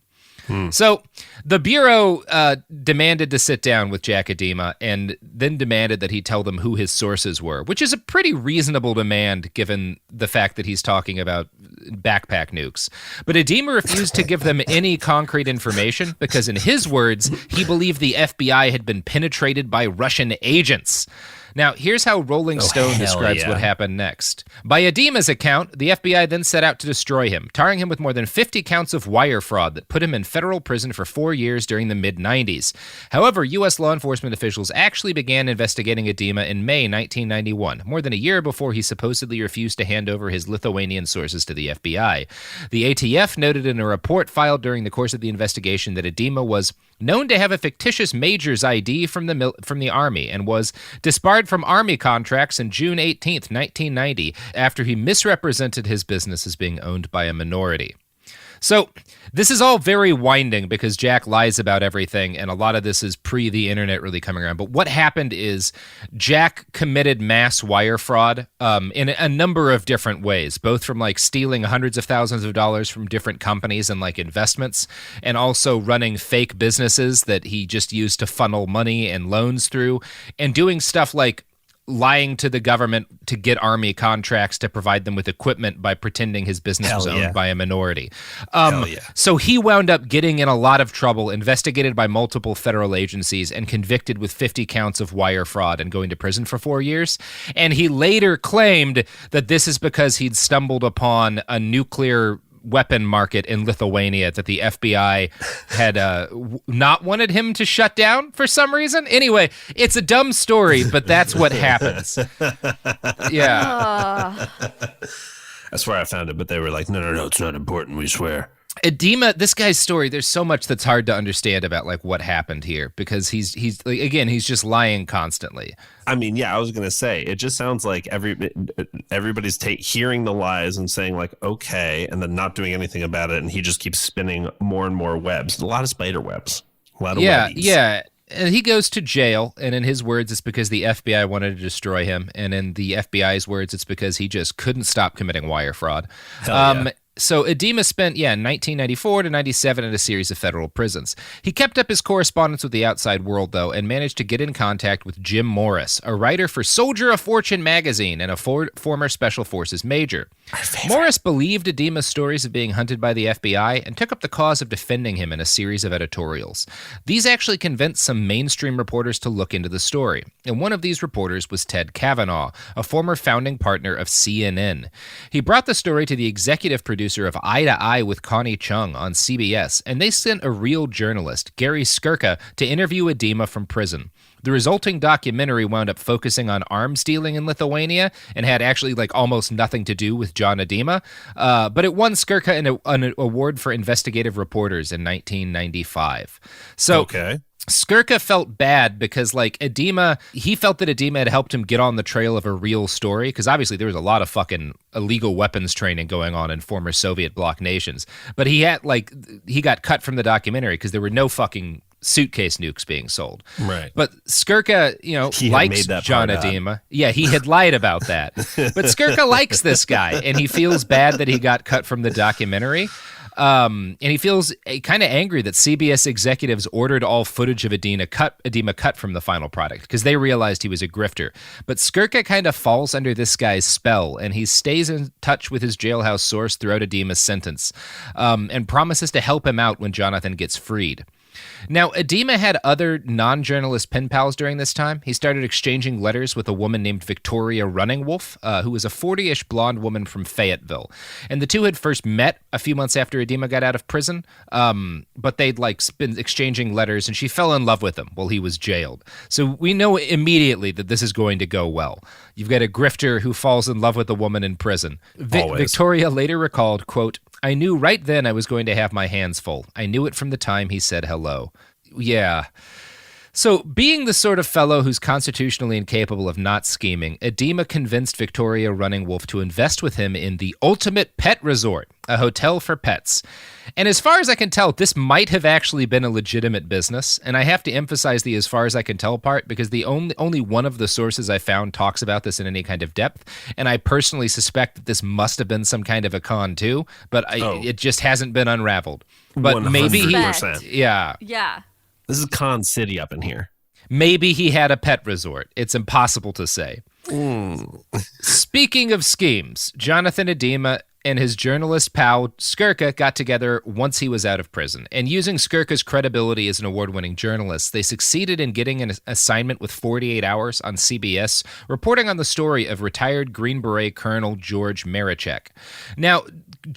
So the Bureau demanded to sit down with Jack Idema and then demanded that he tell them who his sources were, which is a pretty reasonable demand given the fact that he's talking about backpack nukes. But Idema refused to give them any concrete information because, in his words, he believed the FBI had been penetrated by Russian agents. Now, here's how Rolling Stone describes what happened next. By Idema's account, the FBI then set out to destroy him, tarring him with more than 50 counts of wire fraud that put him in federal prison for 4 years during the mid-90s. However, U.S. law enforcement officials actually began investigating Idema in May 1991, more than a year before he supposedly refused to hand over his Lithuanian sources to the FBI. The ATF noted in a report filed during the course of the investigation that Idema was known to have a fictitious major's ID from the Army, and was disbarred from Army contracts on June 18th, 1990, after he misrepresented his business as being owned by a minority. So this is all very winding because Jack lies about everything, and a lot of this is pre the internet really coming around. But what happened is Jack committed mass wire fraud in a number of different ways, both from like stealing hundreds of thousands of dollars from different companies and like investments, and also running fake businesses that he just used to funnel money and loans through, and doing stuff like lying to the government to get Army contracts to provide them with equipment by pretending his business was owned by a minority. So he wound up getting in a lot of trouble, investigated by multiple federal agencies, and convicted with 50 counts of wire fraud and going to prison for 4 years. And he later claimed that this is because he'd stumbled upon a nuclear weapon market in Lithuania that the FBI had not wanted him to shut down for some reason. Anyway, it's a dumb story, but that's what happens. Yeah. That's where I found it, but they were like, no, it's not important, we swear. Idema, this guy's story, there's so much that's hard to understand about like what happened here, because he's like, again, he's just lying constantly. I mean, yeah, I was going to say, it just sounds like everybody's hearing the lies and saying like, okay, and then not doing anything about it. And he just keeps spinning more and more webs, a lot of spider webs, a lot of webbies. Yeah. And he goes to jail, and in his words, it's because the FBI wanted to destroy him. And in the FBI's words, it's because he just couldn't stop committing wire fraud. So Idema spent, 1994 to 97 in a series of federal prisons. He kept up his correspondence with the outside world, though, and managed to get in contact with Jim Morris, a writer for Soldier of Fortune magazine and a former Special Forces major. Morris believed Idema's stories of being hunted by the FBI and took up the cause of defending him in a series of editorials. These actually convinced some mainstream reporters to look into the story, and one of these reporters was Ted Kavanaugh, a former founding partner of CNN. He brought the story to the executive producer of Eye to Eye with Connie Chung on CBS, and they sent a real journalist, Gary Skirka, to interview Idema from prison. The resulting documentary wound up focusing on arms dealing in Lithuania and had actually like almost nothing to do with John Idema, but it won Skirka an award for investigative reporters in 1995. So Skirka felt bad because, like, he felt that Idema had helped him get on the trail of a real story, because obviously there was a lot of fucking illegal weapons training going on in former Soviet bloc nations. But he got cut from the documentary because there were no fucking suitcase nukes being sold. Right. But Skirka, likes John Idema. Yeah, he had lied about that. But Skirka likes this guy, and he feels bad that he got cut from the documentary. And he feels kind of angry that CBS executives ordered all footage of Idema cut from the final product because they realized he was a grifter. But Skirka kind of falls under this guy's spell, and he stays in touch with his jailhouse source throughout Idema's sentence, and promises to help him out when Jonathan gets freed. Now, Idema had other non-journalist pen pals during this time. He started exchanging letters with a woman named Victoria Running Wolf, who was a 40-ish blonde woman from Fayetteville. And the two had first met a few months after Idema got out of prison, but they'd been exchanging letters, and she fell in love with him while he was jailed. So we know immediately that this is going to go well. You've got a grifter who falls in love with a woman in prison. Victoria later recalled, quote, "I knew right then I was going to have my hands full. I knew it from the time he said hello." Yeah. So, being the sort of fellow who's constitutionally incapable of not scheming, Idema convinced Victoria Running Wolf to invest with him in the Ultimate Pet Resort, a hotel for pets. And as far as I can tell, this might have actually been a legitimate business. And I have to emphasize the as far as I can tell part, because the only one of the sources I found talks about this in any kind of depth. And I personally suspect that this must have been some kind of a con too, but it just hasn't been unraveled. But 100%. Maybe Yeah. This is Con City up in here. Maybe he had a pet resort. It's impossible to say. Speaking of schemes, Jonathan Idema and his journalist pal Skirka got together once he was out of prison. And using Skirka's credibility as an award-winning journalist, they succeeded in getting an assignment with 48 Hours on CBS, reporting on the story of retired Green Beret Colonel George Marichek. Now,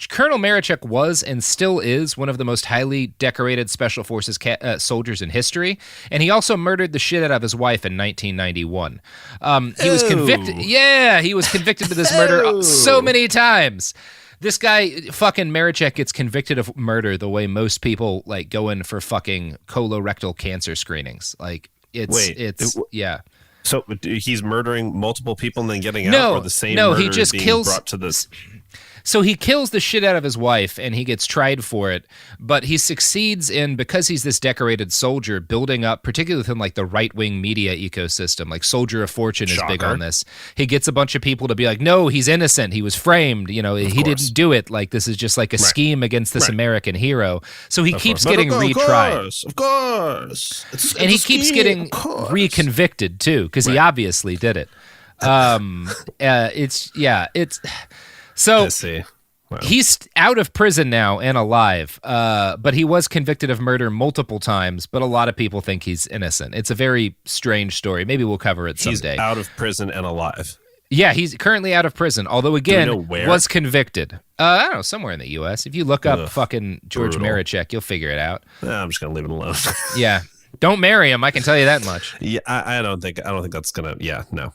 Colonel Marichek was and still is one of the most highly decorated Special Forces soldiers in history, and he also murdered the shit out of his wife in 1991. He was convicted. Yeah, he was convicted of this murder so many times. This guy, fucking Marichek, gets convicted of murder the way most people like go in for fucking colorectal cancer screenings. Like yeah. So he's murdering multiple people and then getting No, out, or the same no, murder he just being kills- brought to this. So he kills the shit out of his wife and he gets tried for it, but he succeeds in, because he's this decorated soldier, building up, particularly within like the right-wing media ecosystem, like Soldier of Fortune is big on this. He gets a bunch of people to be like, no, he's innocent. He was framed. You know, he didn't do it. Like, this is just like a scheme against this American hero. So he keeps getting retried. Of course. And he keeps getting reconvicted too, because he obviously did it. So I see. Wow. He's out of prison now and alive, but he was convicted of murder multiple times, but a lot of people think he's innocent. It's a very strange story. Maybe we'll cover it someday. He's out of prison and alive. Yeah, he's currently out of prison, although, again, Do we know where? was convicted. I don't know, somewhere in the U.S. If you look up fucking George Marichek, you'll figure it out. I'm just going to leave it alone. Yeah. Don't marry him, I can tell you that much. Yeah, I don't think that's going to, no.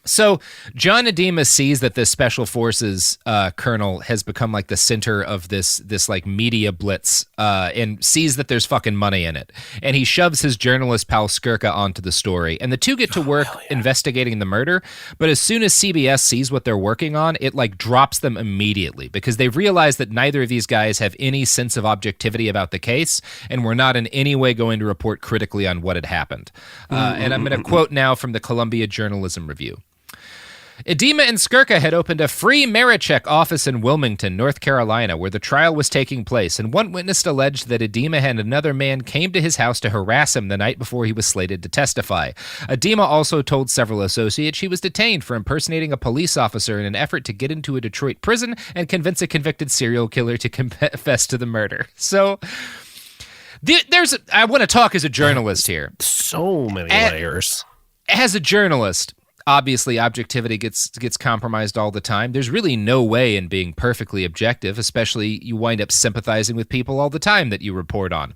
So John Idema sees that this special forces colonel has become like the center of this like media blitz and sees that there's fucking money in it. And he shoves his journalist pal Skirka onto the story. And the two get to work investigating the murder. But as soon as CBS sees what they're working on, it like drops them immediately because they realize that neither of these guys have any sense of objectivity about the case and we're not in any way going to report critically on what had happened. And I'm going to quote now from the Columbia Journalism Review. Idema and Skirka had opened a free Marichek office in Wilmington, North Carolina, where the trial was taking place, and one witness alleged that Idema and another man came to his house to harass him the night before he was slated to testify. Idema also told several associates he was detained for impersonating a police officer in an effort to get into a Detroit prison and convince a convicted serial killer to confess to the murder. So I want to talk as a journalist here. So many layers. As a journalist, obviously objectivity gets compromised all the time. There's really no way in being perfectly objective, especially you wind up sympathizing with people all the time that you report on.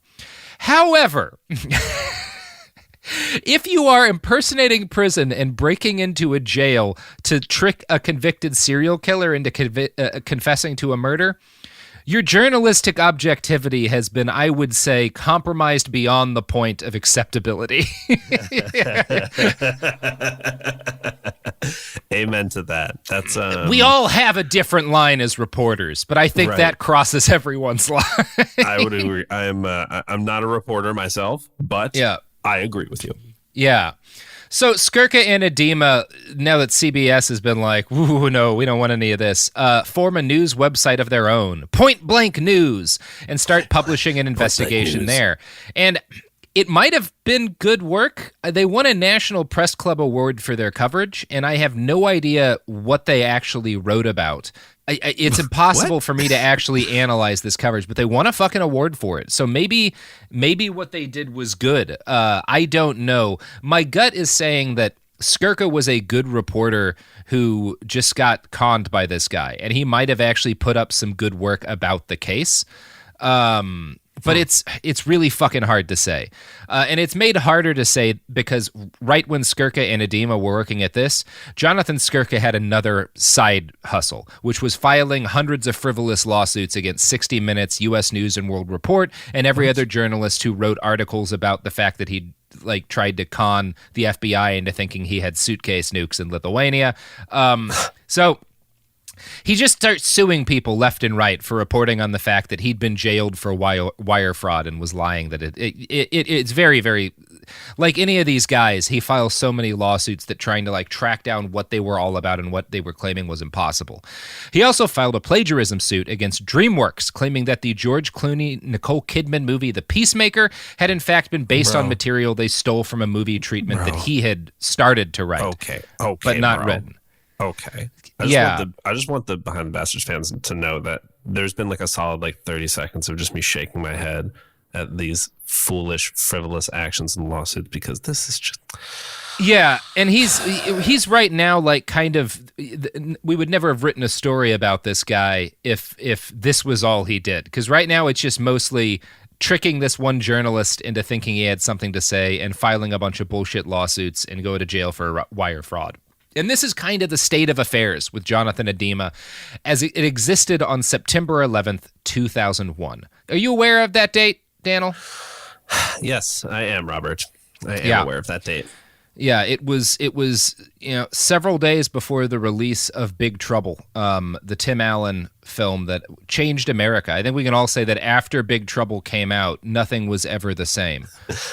However, if you are impersonating prison and breaking into a jail to trick a convicted serial killer into confessing to a murder, your journalistic objectivity has been, I would say, compromised beyond the point of acceptability. Amen to that. That's we all have a different line as reporters, but I think that crosses everyone's line. I would agree. I'm not a reporter myself, but I agree with you. Yeah. So Skirka and Idema, now that CBS has been like, ooh, no, we don't want any of this, form a news website of their own, Point Blank News, and start publishing an investigation there. And it might have been good work. They won a National Press Club award for their coverage, and I have no idea what they actually wrote about. It's impossible for me to actually analyze this coverage, but they won a fucking award for it. So maybe what they did was good. I don't know. My gut is saying that Skirka was a good reporter who just got conned by this guy, and he might have actually put up some good work about the case. But it's really fucking hard to say. And it's made harder to say because right when Skirka and Idema were working at this, Jonathan Skirka had another side hustle, which was filing hundreds of frivolous lawsuits against 60 Minutes, U.S. News and World Report, and every other journalist who wrote articles about the fact that he'd tried to con the FBI into thinking he had suitcase nukes in Lithuania. So he just starts suing people left and right for reporting on the fact that he'd been jailed for wire fraud and was lying that it's very, very, like any of these guys, he files so many lawsuits that trying to track down what they were all about and what they were claiming was impossible. He also filed a plagiarism suit against DreamWorks, claiming that the George Clooney, Nicole Kidman movie The Peacemaker had in fact been based on material they stole from a movie treatment that he had started to write, but not written. Okay. I just want the Behind the Bastards fans to know that there's been a solid 30 seconds of just me shaking my head at these foolish, frivolous actions and lawsuits because this is just... Yeah, and he's right now we would never have written a story about this guy if this was all he did, because right now it's just mostly tricking this one journalist into thinking he had something to say and filing a bunch of bullshit lawsuits and go to jail for wire fraud. And this is kind of the state of affairs with Jonathan Idema as it existed on September 11th, 2001. Are you aware of that date, Danl? Yes, I am, Robert. I am aware of that date. Yeah, it was several days before the release of Big Trouble, the Tim Allen film that changed America. I think we can all say that after Big Trouble came out, nothing was ever the same.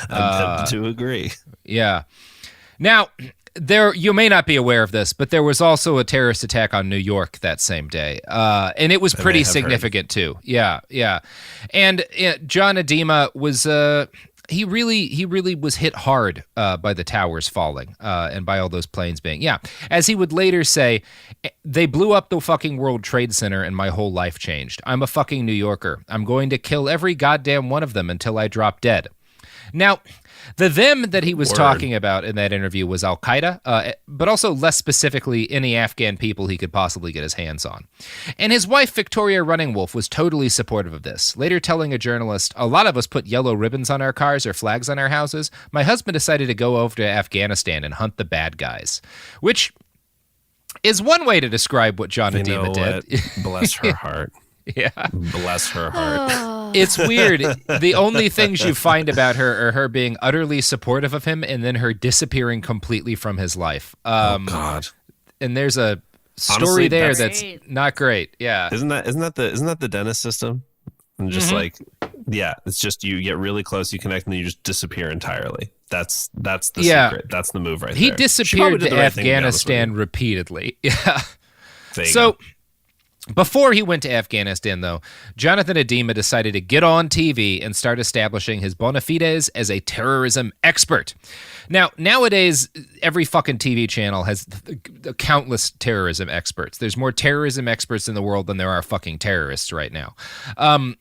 I'm tempted to agree. Yeah. Now, you may not be aware of this, but there was also a terrorist attack on New York that same day, and it was pretty significant too. Yeah. And John Idema was he really was hit hard by the towers falling and by all those planes being as he would later say, they blew up the fucking World Trade Center and my whole life changed. I'm a fucking New Yorker. I'm going to kill every goddamn one of them until I drop dead. Now, the them that he was talking about in that interview was Al-Qaeda, but also less specifically any Afghan people he could possibly get his hands on. And his wife, Victoria Running Wolf, was totally supportive of this, later telling a journalist, "A lot of us put yellow ribbons on our cars or flags on our houses. My husband decided to go over to Afghanistan and hunt the bad guys," which is one way to describe what John Idema did. Bless her heart. Yeah. Bless her heart. It's weird. The only things you find about her are her being utterly supportive of him and then her disappearing completely from his life. Oh, God. And there's a story that's not great. Yeah. Isn't that the dentist system? And just it's just you get really close, you connect, and then you just disappear entirely. That's the secret. That's the move right there. He disappeared to Afghanistan repeatedly. Yeah. So before he went to Afghanistan, though, Jonathan Idema decided to get on TV and start establishing his bona fides as a terrorism expert. Now, nowadays, every fucking TV channel has countless terrorism experts. There's more terrorism experts in the world than there are fucking terrorists right now.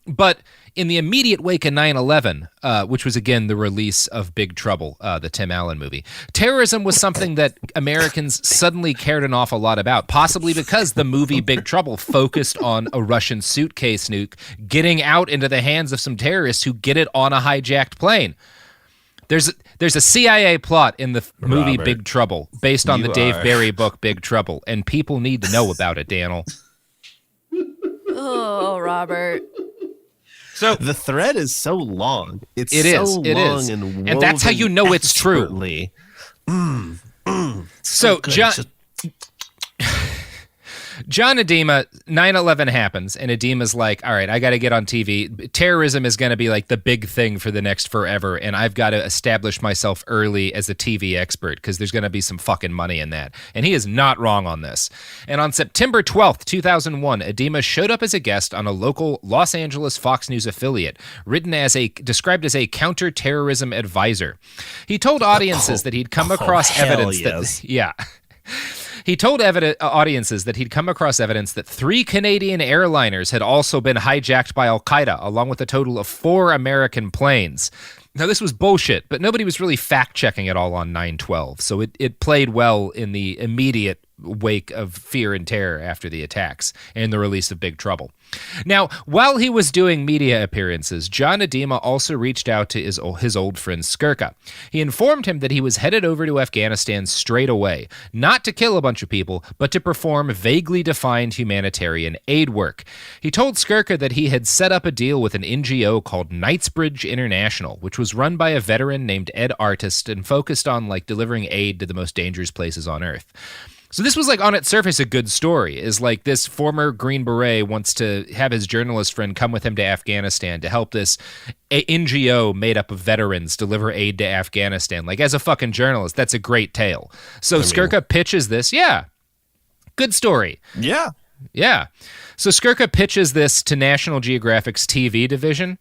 But in the immediate wake of 9/11, which was, again, the release of Big Trouble, the Tim Allen movie, terrorism was something that Americans suddenly cared an awful lot about, possibly because the movie Big Trouble focused on a Russian suitcase nuke getting out into the hands of some terrorists who get it on a hijacked plane. There's a CIA plot in the movie Big Trouble based on the Dave Barry book Big Trouble, and people need to know about it, Danl. Oh, Robert. So the thread is so long. It is long and that's how you know it's true. So John Idema, 9/11 happens, and Idema's like, all right, I got to get on TV. Terrorism is going to be like the big thing for the next forever, and I've got to establish myself early as a TV expert because there's going to be some fucking money in that. And he is not wrong on this. And on September 12th, 2001, Idema showed up as a guest on a local Los Angeles Fox News affiliate, described as a counterterrorism advisor. He told audiences that he'd come across evidence that... Yeah. He told audiences that he'd come across evidence that 3 Canadian airliners had also been hijacked by Al-Qaeda, along with a total of 4 American planes. Now, this was bullshit, but nobody was really fact-checking it all on 9/12, so it played well in the immediate wake of fear and terror after the attacks and the release of Big Trouble. Now, while he was doing media appearances, John Idema also reached out to his old friend Skirka. He informed him that he was headed over to Afghanistan straight away, not to kill a bunch of people, but to perform vaguely defined humanitarian aid work. He told Skirka that he had set up a deal with an NGO called Knightsbridge International, which was run by a veteran named Ed Artist and focused on delivering aid to the most dangerous places on Earth. So this was on its surface a good story, is this former Green Beret wants to have his journalist friend come with him to Afghanistan to help this NGO made up of veterans deliver aid to Afghanistan. As a fucking journalist, that's a great tale. So Skirka pitches this. Yeah. Good story. Yeah. Yeah. So Skirka pitches this to National Geographic's TV division.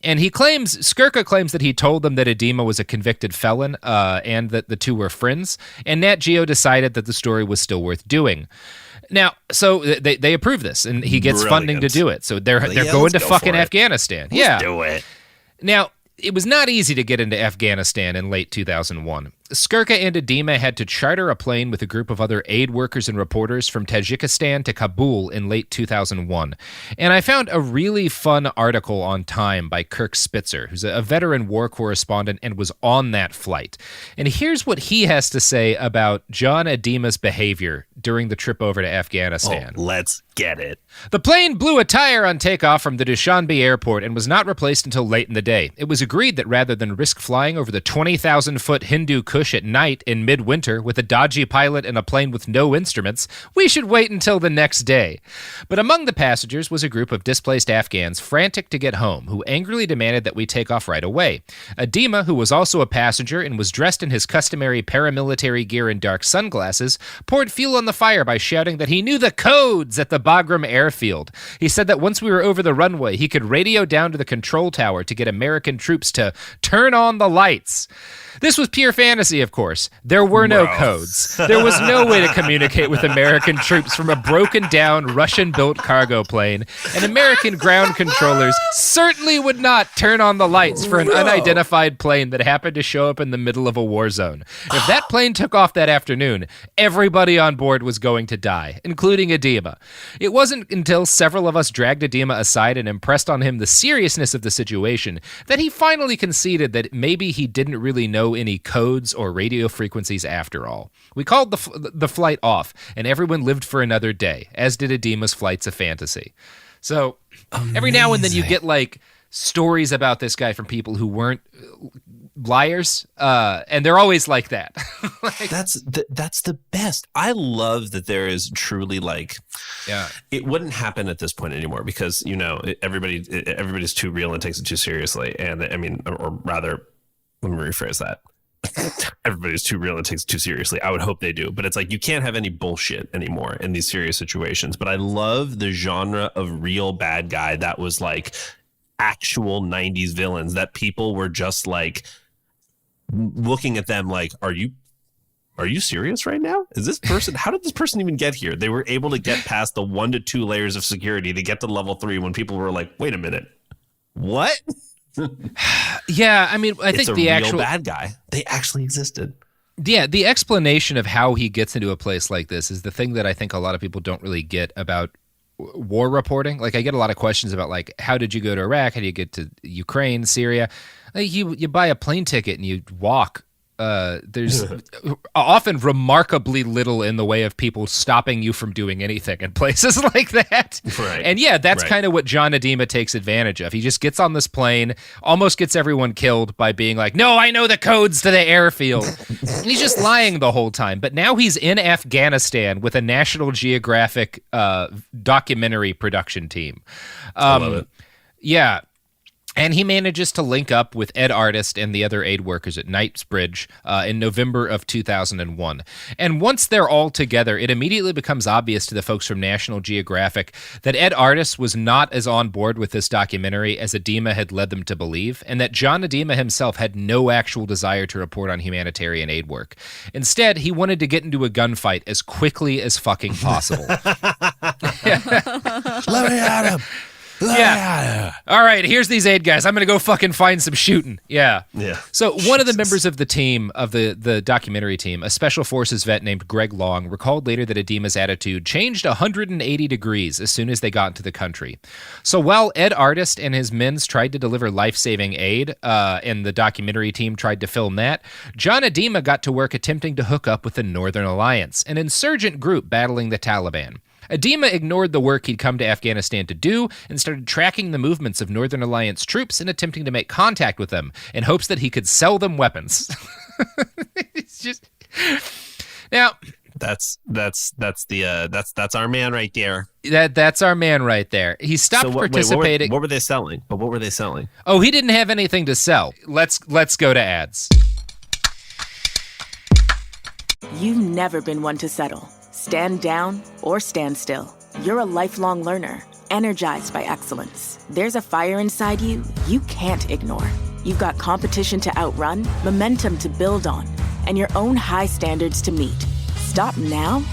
And Skirka claims that he told them that Idema was a convicted felon and that the two were friends, and Nat Geo decided that the story was still worth doing. Now, so they approve this, and he gets funding to do it. So they're going to fucking Afghanistan. Let's do it. Now, it was not easy to get into Afghanistan in late 2001. Skirka and Idema had to charter a plane with a group of other aid workers and reporters from Tajikistan to Kabul in late 2001. And I found a really fun article on Time by Kirk Spitzer, who's a veteran war correspondent and was on that flight. And here's what he has to say about John Idema's behavior during the trip over to Afghanistan. Oh, let's get it. The plane blew a tire on takeoff from the Dushanbe airport and was not replaced until late in the day. It was agreed that rather than risk flying over the 20,000-foot Hindu Kush at night in midwinter with a dodgy pilot and a plane with no instruments, we should wait until the next day. But among the passengers was a group of displaced Afghans frantic to get home, who angrily demanded that we take off right away. Idema, who was also a passenger and was dressed in his customary paramilitary gear and dark sunglasses, poured fuel on the fire by shouting that he knew the codes at the Bagram airfield. He said that once we were over the runway, he could radio down to the control tower to get American troops to turn on the lights. This was pure fantasy, of course. There were no codes. There was no way to communicate with American troops from a broken-down Russian-built cargo plane, and American ground controllers certainly would not turn on the lights for an unidentified plane that happened to show up in the middle of a war zone. If that plane took off that afternoon, everybody on board was going to die, including Idema. It wasn't until several of us dragged Idema aside and impressed on him the seriousness of the situation that he finally conceded that maybe he didn't really know any codes or radio frequencies after all. We called the flight off, and everyone lived for another day, as did Idema's flights of fantasy. So every now and then you get like stories about this guy from people who weren't liars, and they're always like that. That's the best. I love that there is truly like, it wouldn't happen at this point anymore because everybody's too real and takes it too seriously. And I mean, or rather, let me rephrase that. Everybody's too real and takes it too seriously. I would hope they do, but it's like you can't have any bullshit anymore in these serious situations. But I love the genre of real bad guy that was like actual 90s villains that people were just like looking at them like, are you serious right now? Is this person, how did this person even get here? They were able to get past the 1 to 2 layers of security to get to level 3 when people were like, wait a minute, what? Yeah, I mean, I think the actual bad guy, they actually existed. Yeah, the explanation of how he gets into a place like this is the thing that I think a lot of people don't really get about war reporting. Like, I get a lot of questions about, like, how did you go to Iraq? How do you get to Ukraine, Syria? Like, you buy a plane ticket and you walk. There's often remarkably little in the way of people stopping you from doing anything in places like that. Right. And yeah, that's kind of what John Idema takes advantage of. He just gets on this plane, almost gets everyone killed by being like, no, I know the codes to the airfield. And he's just lying the whole time. But now he's in Afghanistan with a National Geographic documentary production team. I love it. Yeah. And he manages to link up with Ed Artist and the other aid workers at Knightsbridge in November of 2001. And once they're all together, it immediately becomes obvious to the folks from National Geographic that Ed Artist was not as on board with this documentary as Idema had led them to believe, and that John Idema himself had no actual desire to report on humanitarian aid work. Instead, he wanted to get into a gunfight as quickly as fucking possible. Let me at him. Yeah. All right, here's these aid guys. I'm going to go fucking find some shooting. Yeah. So one of the members of the team, of the documentary team, a special forces vet named Greg Long, recalled later that Idema's attitude changed 180 degrees as soon as they got into the country. So while Ed Artist and his men tried to deliver life-saving aid, and the documentary team tried to film that, John Idema got to work attempting to hook up with the Northern Alliance, an insurgent group battling the Taliban. Idema ignored the work he'd come to Afghanistan to do and started tracking the movements of Northern Alliance troops and attempting to make contact with them in hopes that he could sell them weapons. It's just now that's our man right there. That's our man right there. He stopped participating. What were they selling? But what were they selling? Oh, he didn't have anything to sell. Let's go to ads. You've never been one to settle. Stand down or stand still. You're a lifelong learner, energized by excellence. There's a fire inside you you can't ignore. You've got competition to outrun, momentum to build on, and your own high standards to meet. Stop now?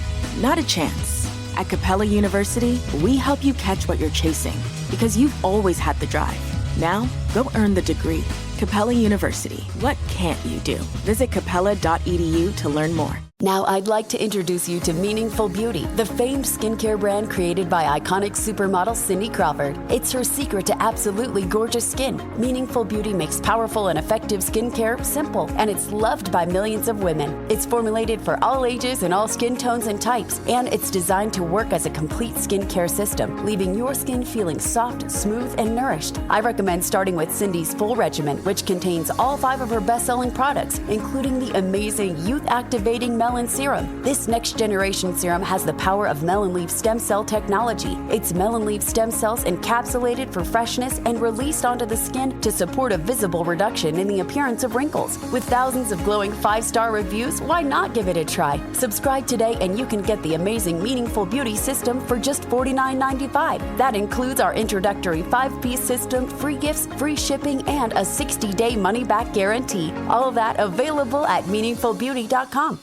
Not a chance. At Capella University, we help you catch what you're chasing because you've always had the drive. Now, go earn the degree Capella University. What can't you do? Visit capella.edu to learn more. Now I'd like to introduce you to Meaningful Beauty, the famed skincare brand created by iconic supermodel Cindy Crawford. It's her secret to absolutely gorgeous skin. Meaningful Beauty makes powerful and effective skincare simple, and it's loved by millions of women. It's formulated for all ages and all skin tones and types, and it's designed to work as a complete skincare system, leaving your skin feeling soft, smooth, and nourished. I recommend starting with Cindy's full regimen, which contains all 5 of her best-selling products, including the amazing youth-activating melon serum. This next generation serum has the power of melon leaf stem cell technology. It's melon leaf stem cells encapsulated for freshness and released onto the skin to support a visible reduction in the appearance of wrinkles. With thousands of glowing 5-star reviews, why not give it a try? Subscribe today and you can get the amazing Meaningful Beauty system for just $49.95. That includes our introductory 5-piece system, free gifts, free shipping, and a 60-day money-back guarantee. All of that available at meaningfulbeauty.com.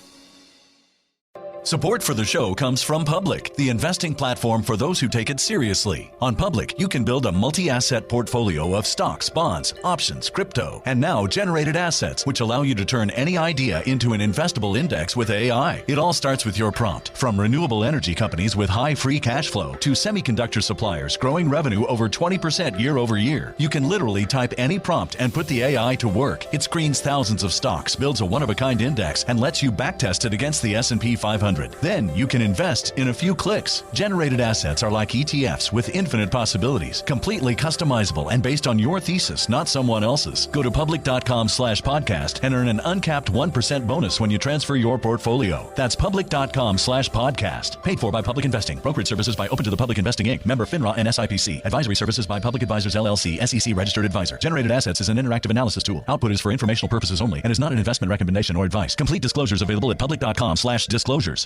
Support for the show comes from Public, the investing platform for those who take it seriously. On Public, you can build a multi-asset portfolio of stocks, bonds, options, crypto, and now generated assets, which allow you to turn any idea into an investable index with AI. It all starts with your prompt. From renewable energy companies with high free cash flow to semiconductor suppliers growing revenue over 20% year over year, you can literally type any prompt and put the AI to work. It screens thousands of stocks, builds a one-of-a-kind index, and lets you backtest it against the S&P 500. Then you can invest in a few clicks. Generated assets are like ETFs with infinite possibilities, completely customizable and based on your thesis, not someone else's. Go to public.com/podcast and earn an uncapped 1% bonus when you transfer your portfolio. That's public.com/podcast. Paid for by Public Investing. Brokerage services by Open to the Public Investing Inc. Member FINRA and SIPC. Advisory services by Public Advisors LLC, SEC registered advisor. Generated assets is an interactive analysis tool. Output is for informational purposes only and is not an investment recommendation or advice. Complete disclosures available at public.com/disclosures.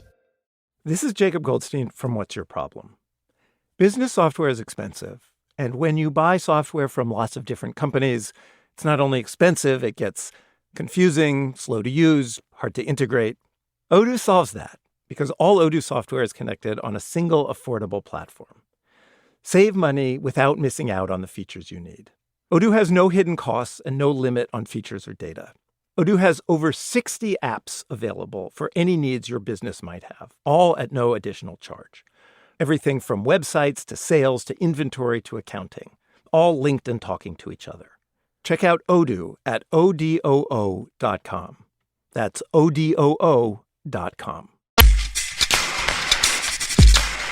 This is Jacob Goldstein from What's Your Problem? Business software is expensive, and when you buy software from lots of different companies, it's not only expensive, it gets confusing, slow to use, hard to integrate. Odoo solves that because all Odoo software is connected on a single affordable platform. Save money without missing out on the features you need. Odoo has no hidden costs and no limit on features or data. Odoo has over 60 apps available for any needs your business might have, all at no additional charge. Everything from websites to sales to inventory to accounting, all linked and talking to each other. Check out Odoo at odoo.com. That's odoo.com.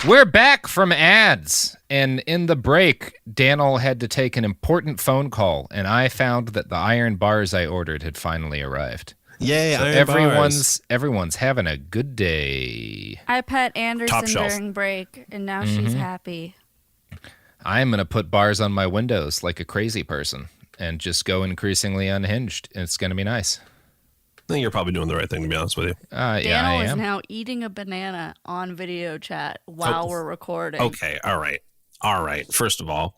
We're back from ads, and in the break, Danl had to take an important phone call, and I found that the iron bars I ordered had finally arrived. Yay, so everyone's having a good day. I pet Anderson Top shelf. during break, and now she's happy. I'm going to put bars on my windows like a crazy person and just go increasingly unhinged, and it's going to be nice. I think you're probably doing the right thing, to be honest with you. Yeah, I Danl is am. now eating a banana on video chat while we're recording. Okay, all right. First of all,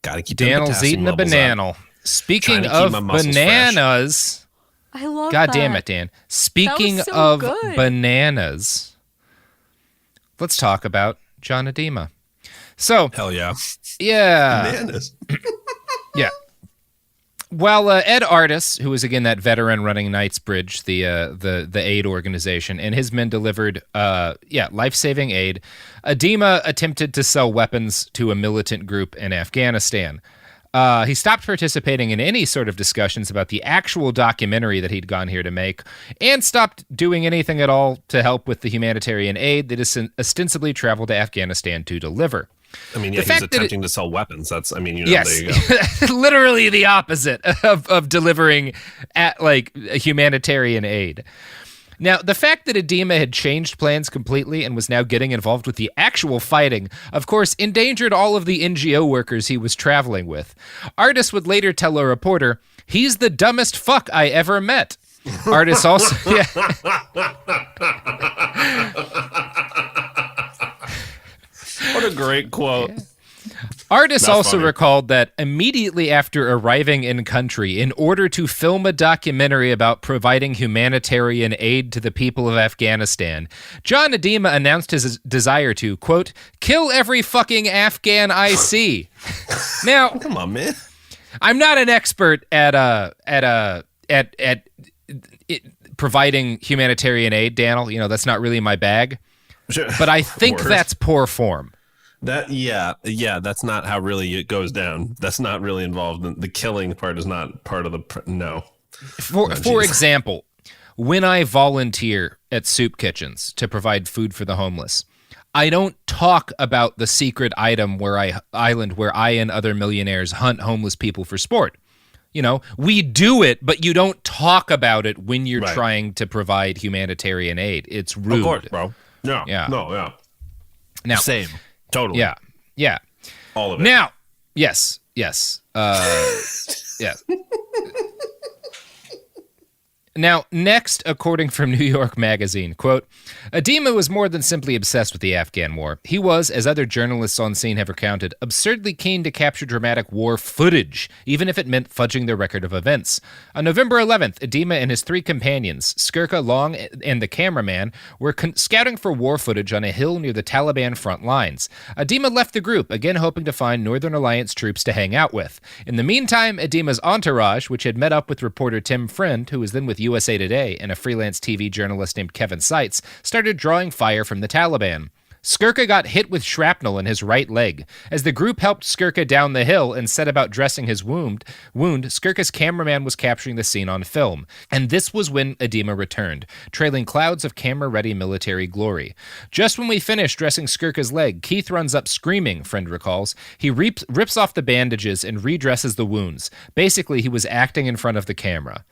got to keep Danl's eating a banana. Speaking of bananas, I love God that. damn it, Dan. Speaking so of good. bananas, let's talk about John Idema. So, hell yeah. Yeah. Bananas. Yeah. Well, Ed Artis, who is again that veteran running Knightsbridge, the aid organization, and his men delivered life-saving aid. Idema attempted to sell weapons to a militant group in Afghanistan. He stopped participating in any sort of discussions about the actual documentary that he'd gone here to make, and stopped doing anything at all to help with the humanitarian aid that ostensibly traveled to Afghanistan to deliver. I mean, yeah, he's attempting to sell weapons. That's, yes, there you go. Literally the opposite of delivering humanitarian aid. Now, the fact that Idema had changed plans completely and was now getting involved with the actual fighting, of course, endangered all of the NGO workers he was traveling with. Artis would later tell a reporter, "He's the dumbest fuck I ever met." Artis also... What a great quote. Yeah. Artis also recalled that immediately after arriving in country, in order to film a documentary about providing humanitarian aid to the people of Afghanistan, John Idema announced his desire to, quote, "kill every fucking Afghan I see." Now, come on, man. I'm not an expert at providing humanitarian aid, Danl. You know, that's not really my bag. Sure. But I think that's poor form. That's not how really it goes down. That's not really involved. The killing part is not part of the no. For example, when I volunteer at soup kitchens to provide food for the homeless, I don't talk about the secret island where I and other millionaires hunt homeless people for sport. You know, we do it, but you don't talk about it when you're trying to provide humanitarian aid. It's rude. Of course, bro. No. Now, same. Totally. Yeah. All of it. Now, yes. Yeah. Now, next, according from New York Magazine, quote, Idema was more than simply obsessed with the Afghan War. He was, as other journalists on scene have recounted, absurdly keen to capture dramatic war footage, even if it meant fudging the record of events. On November 11th, Idema and his 3 companions, Skirka, Long, and the cameraman, were scouting for war footage on a hill near the Taliban front lines. Idema left the group, again hoping to find Northern Alliance troops to hang out with. In the meantime, Idema's entourage, which had met up with reporter Tim Friend, who was then with USA Today, and a freelance TV journalist named Kevin Seitz, started drawing fire from the Taliban. Skirka got hit with shrapnel in his right leg. As the group helped Skirka down the hill and set about dressing his wound, Skirka's cameraman was capturing the scene on film. And this was when Idema returned, trailing clouds of camera-ready military glory. Just when we finished dressing Skirka's leg, Keith runs up screaming, Friend recalls. He rips off the bandages and redresses the wounds. Basically, he was acting in front of the camera.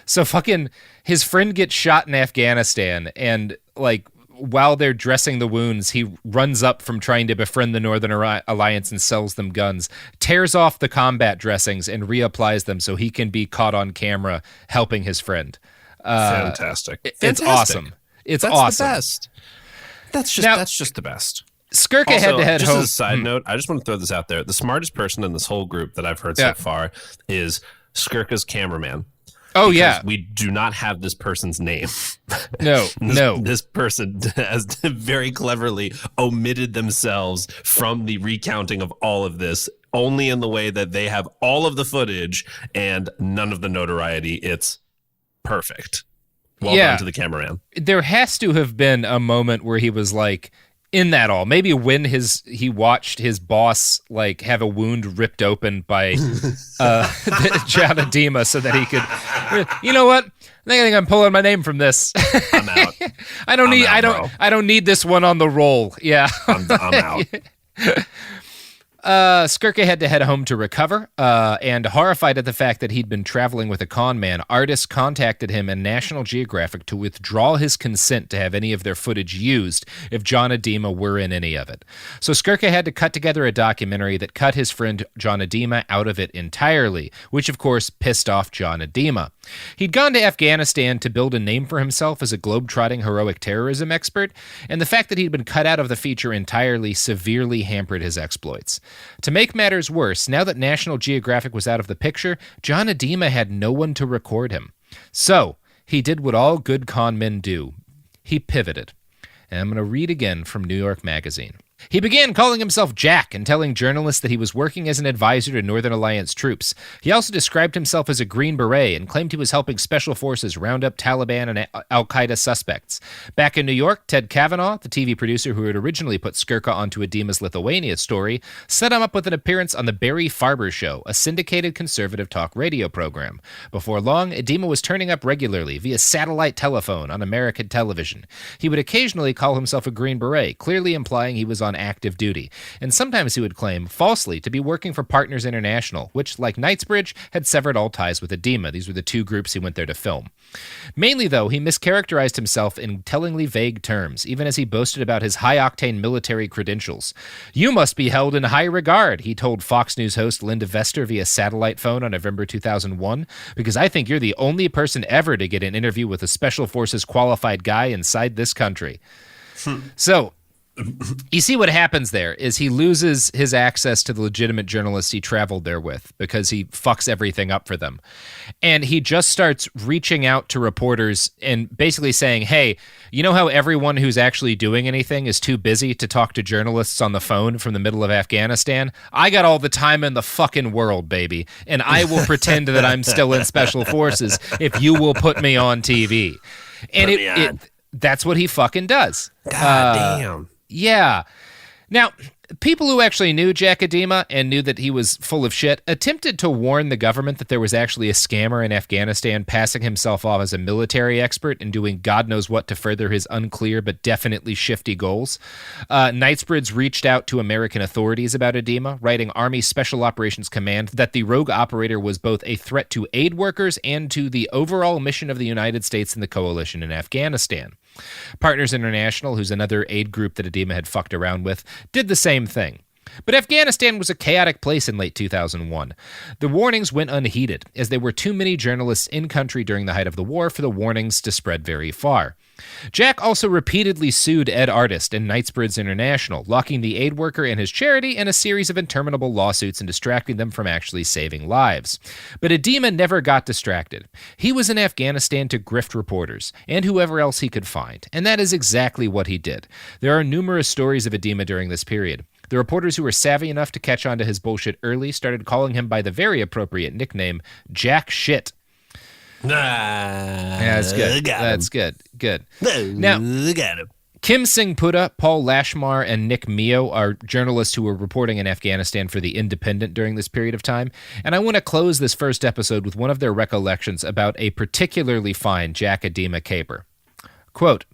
So fucking his friend gets shot in Afghanistan, and like while they're dressing the wounds, he runs up from trying to befriend the Northern Alliance and sells them guns, tears off the combat dressings and reapplies them so he can be caught on camera helping his friend. Fantastic. It's awesome. That's awesome. The best. That's just the best. Skirka also, had to head just home. As a side note, I just want to throw this out there. The smartest person in this whole group that I've heard so far is Skirka's cameraman. Oh, yeah. We do not have this person's name. No. This person has very cleverly omitted themselves from the recounting of all of this, only in the way that they have all of the footage and none of the notoriety. It's perfect. Well done to the cameraman. There has to have been a moment where he was like, in that all, maybe when he watched his boss like have a wound ripped open by Jack Idema so that he could, you know what? I think I'm pulling my name from this. I'm out. I don't need this one on the roll. Yeah, I'm out. Skirka had to head home to recover, and horrified at the fact that he'd been traveling with a con man, artists contacted him and National Geographic to withdraw his consent to have any of their footage used if John Idema were in any of it. So Skirka had to cut together a documentary that cut his friend John Idema out of it entirely, which of course pissed off John Idema. He'd gone to Afghanistan to build a name for himself as a globe-trotting heroic terrorism expert, and the fact that he'd been cut out of the feature entirely severely hampered his exploits. To make matters worse, now that National Geographic was out of the picture, John Idema had no one to record him. So, he did what all good con men do. He pivoted. And I'm going to read again from New York Magazine. He began calling himself Jack and telling journalists that he was working as an advisor to Northern Alliance troops. He also described himself as a Green Beret and claimed he was helping special forces round up Taliban and al-Qaeda suspects. Back in New York, Ted Kavanaugh, the TV producer who had originally put Skirka onto Idema's Lithuania story, set him up with an appearance on the Barry Farber Show, a syndicated conservative talk radio program. Before long, Idema was turning up regularly via satellite telephone on American television. He would occasionally call himself a Green Beret, clearly implying he was on active duty, and sometimes he would claim, falsely, to be working for Partners International, which, like Knightsbridge, had severed all ties with Idema. These were the 2 groups he went there to film. Mainly, though, he mischaracterized himself in tellingly vague terms, even as he boasted about his high-octane military credentials. "You must be held in high regard," he told Fox News host Linda Vester via satellite phone on November 2001, "because I think you're the only person ever to get an interview with a Special Forces qualified guy inside this country." So, You see what happens there is he loses his access to the legitimate journalists he traveled there with because he fucks everything up for them. And he just starts reaching out to reporters and basically saying, hey, you know how everyone who's actually doing anything is too busy to talk to journalists on the phone from the middle of Afghanistan? I got all the time in the fucking world, baby. And I will pretend that I'm still in special forces if you will put me on TV. And that's what he fucking does. God damn. Yeah. Now, people who actually knew Jack Idema and knew that he was full of shit attempted to warn the government that there was actually a scammer in Afghanistan passing himself off as a military expert and doing God knows what to further his unclear but definitely shifty goals. Knightsbridge reached out to American authorities about Idema, writing Army Special Operations Command that the rogue operator was both a threat to aid workers and to the overall mission of the United States and the coalition in Afghanistan. Partners International, who's another aid group that Idema had fucked around with, did the same thing. But Afghanistan was a chaotic place in late 2001. The warnings went unheeded, as there were too many journalists in country during the height of the war for the warnings to spread very far. Jack also repeatedly sued Ed Artist and Knightsbridge International, locking the aid worker and his charity in a series of interminable lawsuits and distracting them from actually saving lives. But Idema never got distracted. He was in Afghanistan to grift reporters, and whoever else he could find, and that is exactly what he did. There are numerous stories of Idema during this period. The reporters who were savvy enough to catch on to his bullshit early started calling him by the very appropriate nickname, Jack Shit. Yeah, that's good. That's good. Good. Now, got him. Kim Singh Putta, Paul Lashmar, and Nick Mio are journalists who were reporting in Afghanistan for The Independent during this period of time, and I want to close this first episode with one of their recollections about a particularly fine Jack Idema caper. Quote,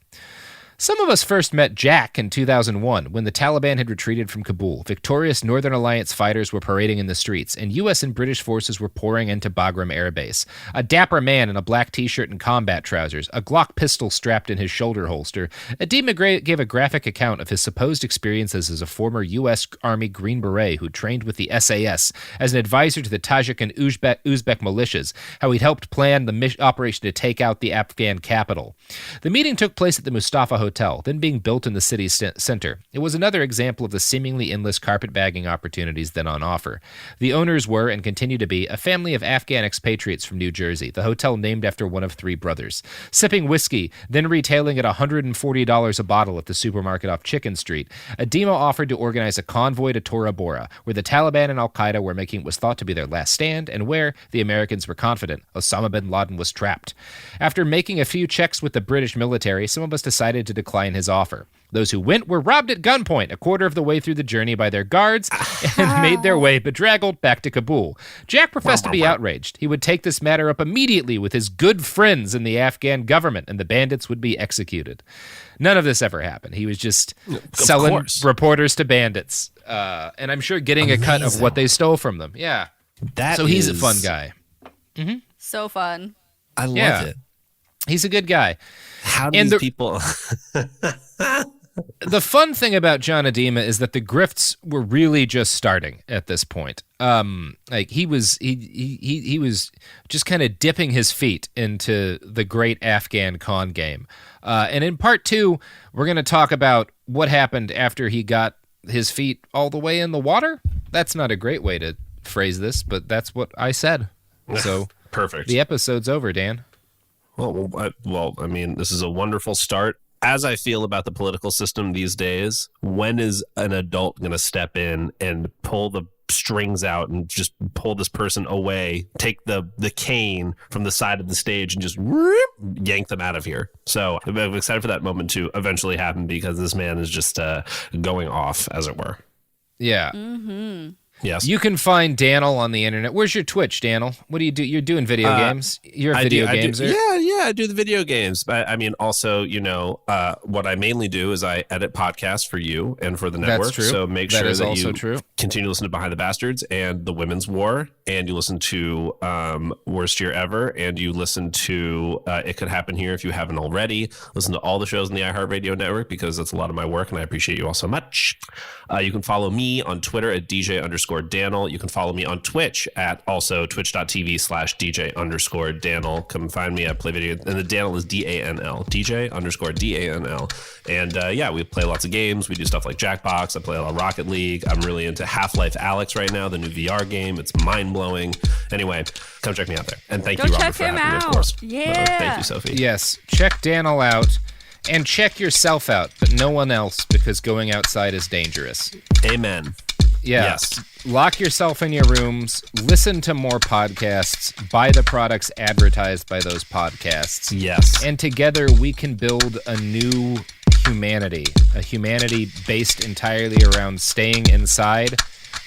some of us first met Jack in 2001 when the Taliban had retreated from Kabul. Victorious Northern Alliance fighters were parading in the streets, and U.S. and British forces were pouring into Bagram Air Base. A dapper man in a black t-shirt and combat trousers, a Glock pistol strapped in his shoulder holster, Idema gave a graphic account of his supposed experiences as a former U.S. Army Green Beret who trained with the SAS as an advisor to the Tajik and Uzbek militias, how he'd helped plan the operation to take out the Afghan capital. The meeting took place at the Mustafa Hotel, then being built in the city's center. It was another example of the seemingly endless carpetbagging opportunities then on offer. The owners were, and continue to be, a family of Afghan expatriates from New Jersey, the hotel named after one of three brothers. Sipping whiskey, then retailing at $140 a bottle at the supermarket off Chicken Street, Idema offered to organize a convoy to Tora Bora, where the Taliban and al-Qaeda were making what was thought to be their last stand, and where, the Americans were confident, Osama bin Laden was trapped. After making a few checks with the British military, some of us decided to decline his offer. Those who went were robbed at gunpoint a quarter of the way through the journey by their guards and made their way bedraggled back to Kabul. Jack professed to be outraged. He would take this matter up immediately with his good friends in the Afghan government, and the bandits would be executed. None of this ever happened. He was just selling reporters to bandits, and I'm sure getting a cut of what they stole from them. Yeah. So he's a fun guy. Mm-hmm. So fun. I love it. He's a good guy. How do these people... The fun thing about John Idema is that the grifts were really just starting at this point. He was just kind of dipping his feet into the great Afghan con game. And in part 2, we're going to talk about what happened after he got his feet all the way in the water. That's not a great way to phrase this, but that's what I said. So perfect. The episode's over, Dan. Well, I mean, this is a wonderful start. As I feel about the political system these days, when is an adult going to step in and pull the strings out and just pull this person away, take the cane from the side of the stage and just yank them out of here? So I'm excited for that moment to eventually happen, because this man is just going off, as it were. Yeah. Mm-hmm. Yes. You can find Danl on the internet. Where's your Twitch, Danl? What do you do? You're doing video games? You're a video gamer? Yeah, I do the video games. But I mean, also, what I mainly do is I edit podcasts for you and for the network. That's true. So make sure that you true. Continue to listen to Behind the Bastards and The Women's War, and you listen to Worst Year Ever, and you listen to It Could Happen Here if you haven't already. Listen to all the shows in the iHeartRadio network, because that's a lot of my work, and I appreciate you all so much. You can follow me on Twitter at DJ_Danl. DJ_Danl. You can follow me on Twitch at also twitch.tv/DJ_Danl. Come find me. I play video. And the Danl is DANL. DJ_DANL. And we play lots of games. We do stuff like Jackbox. I play a lot of Rocket League. I'm really into Half-Life Alyx right now, the new VR game. It's mind-blowing. Anyway, come check me out there. And thank you, Robert, for having me, of course. Yeah. Thank you, Sophie. Yes, check Danl out. And check yourself out, but no one else, because going outside is dangerous. Amen. Yeah. Yes. Lock yourself in your rooms, listen to more podcasts, buy the products advertised by those podcasts. Yes. And together we can build a new humanity, a humanity based entirely around staying inside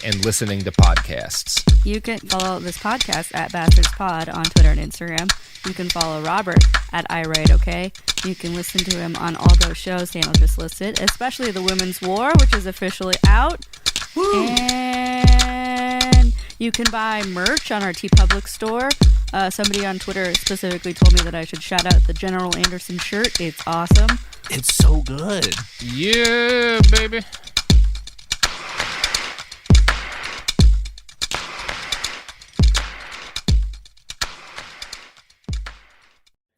and listening to podcasts. You can follow this podcast at BastardsPod on Twitter and Instagram. You can follow Robert at iWriteOK. You can listen to him on all those shows Danl just listed, especially The Women's War, which is officially out. Woo! And you can buy merch on our TeePublic store. Somebody on Twitter specifically told me that I should shout out the General Anderson shirt. It's awesome. It's so good. Yeah, baby.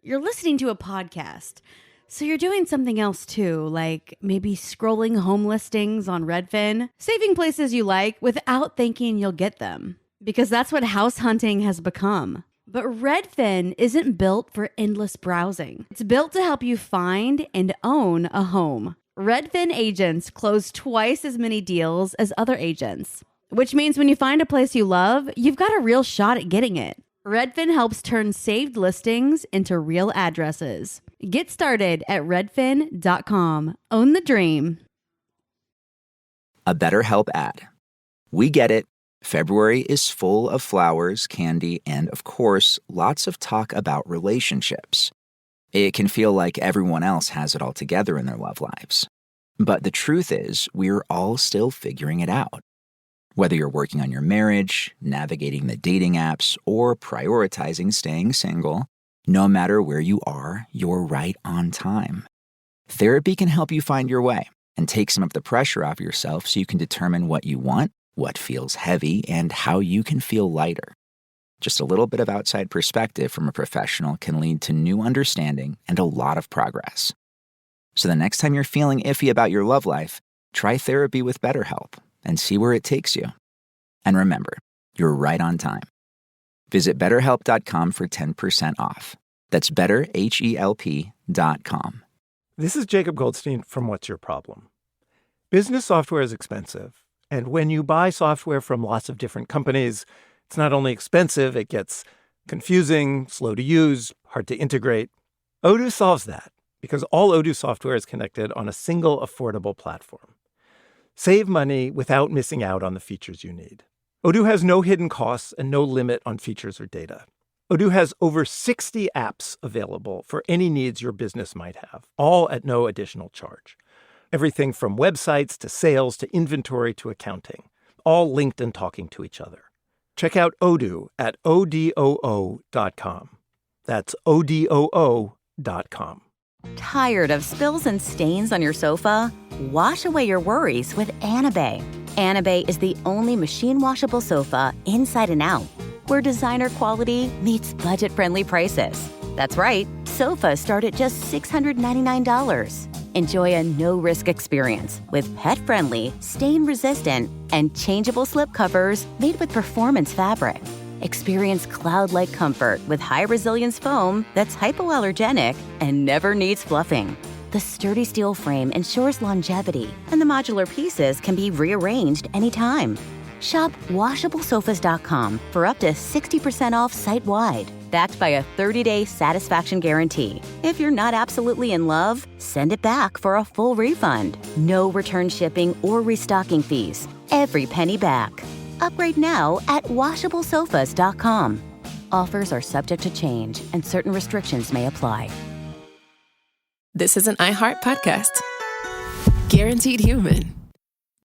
You're listening to a podcast, so you're doing something else too, like maybe scrolling home listings on Redfin, saving places you like without thinking you'll get them, because that's what house hunting has become. But Redfin isn't built for endless browsing. It's built to help you find and own a home. Redfin agents close twice as many deals as other agents, which means when you find a place you love, you've got a real shot at getting it. Redfin helps turn saved listings into real addresses. Get started at redfin.com. Own the dream. A BetterHelp ad. We get it. February is full of flowers, candy, and, of course, lots of talk about relationships. It can feel like everyone else has it all together in their love lives. But the truth is, we're all still figuring it out. Whether you're working on your marriage, navigating the dating apps, or prioritizing staying single, no matter where you are, you're right on time. Therapy can help you find your way and take some of the pressure off yourself so you can determine what you want, what feels heavy, and how you can feel lighter. Just a little bit of outside perspective from a professional can lead to new understanding and a lot of progress. So the next time you're feeling iffy about your love life, try therapy with BetterHelp and see where it takes you. And remember, you're right on time. Visit BetterHelp.com for 10% off. That's BetterHelp.com. This is Jacob Goldstein from What's Your Problem? Business software is expensive, and when you buy software from lots of different companies, it's not only expensive, it gets confusing, slow to use, hard to integrate. Odoo solves that, because all Odoo software is connected on a single affordable platform. Save money without missing out on the features you need. Odoo has no hidden costs and no limit on features or data. Odoo has over 60 apps available for any needs your business might have, all at no additional charge. Everything from websites to sales to inventory to accounting, all linked and talking to each other. Check out Odoo at odoo.com. That's odoo.com. Tired of spills and stains on your sofa? Wash away your worries with Anabay. Anabay is the only machine-washable sofa inside and out, where designer quality meets budget-friendly prices. That's right, sofas start at just $699. Enjoy a no-risk experience with pet-friendly, stain-resistant, and changeable slip covers made with performance fabric. Experience cloud-like comfort with high-resilience foam that's hypoallergenic and never needs fluffing. The sturdy steel frame ensures longevity, and the modular pieces can be rearranged anytime. Shop WashableSofas.com for up to 60% off site-wide, backed by a 30-day satisfaction guarantee. If you're not absolutely in love, send it back for a full refund. No return shipping or restocking fees. Every penny back. Upgrade now at WashableSofas.com. Offers are subject to change, and certain restrictions may apply. This is an iHeart podcast. Guaranteed Human.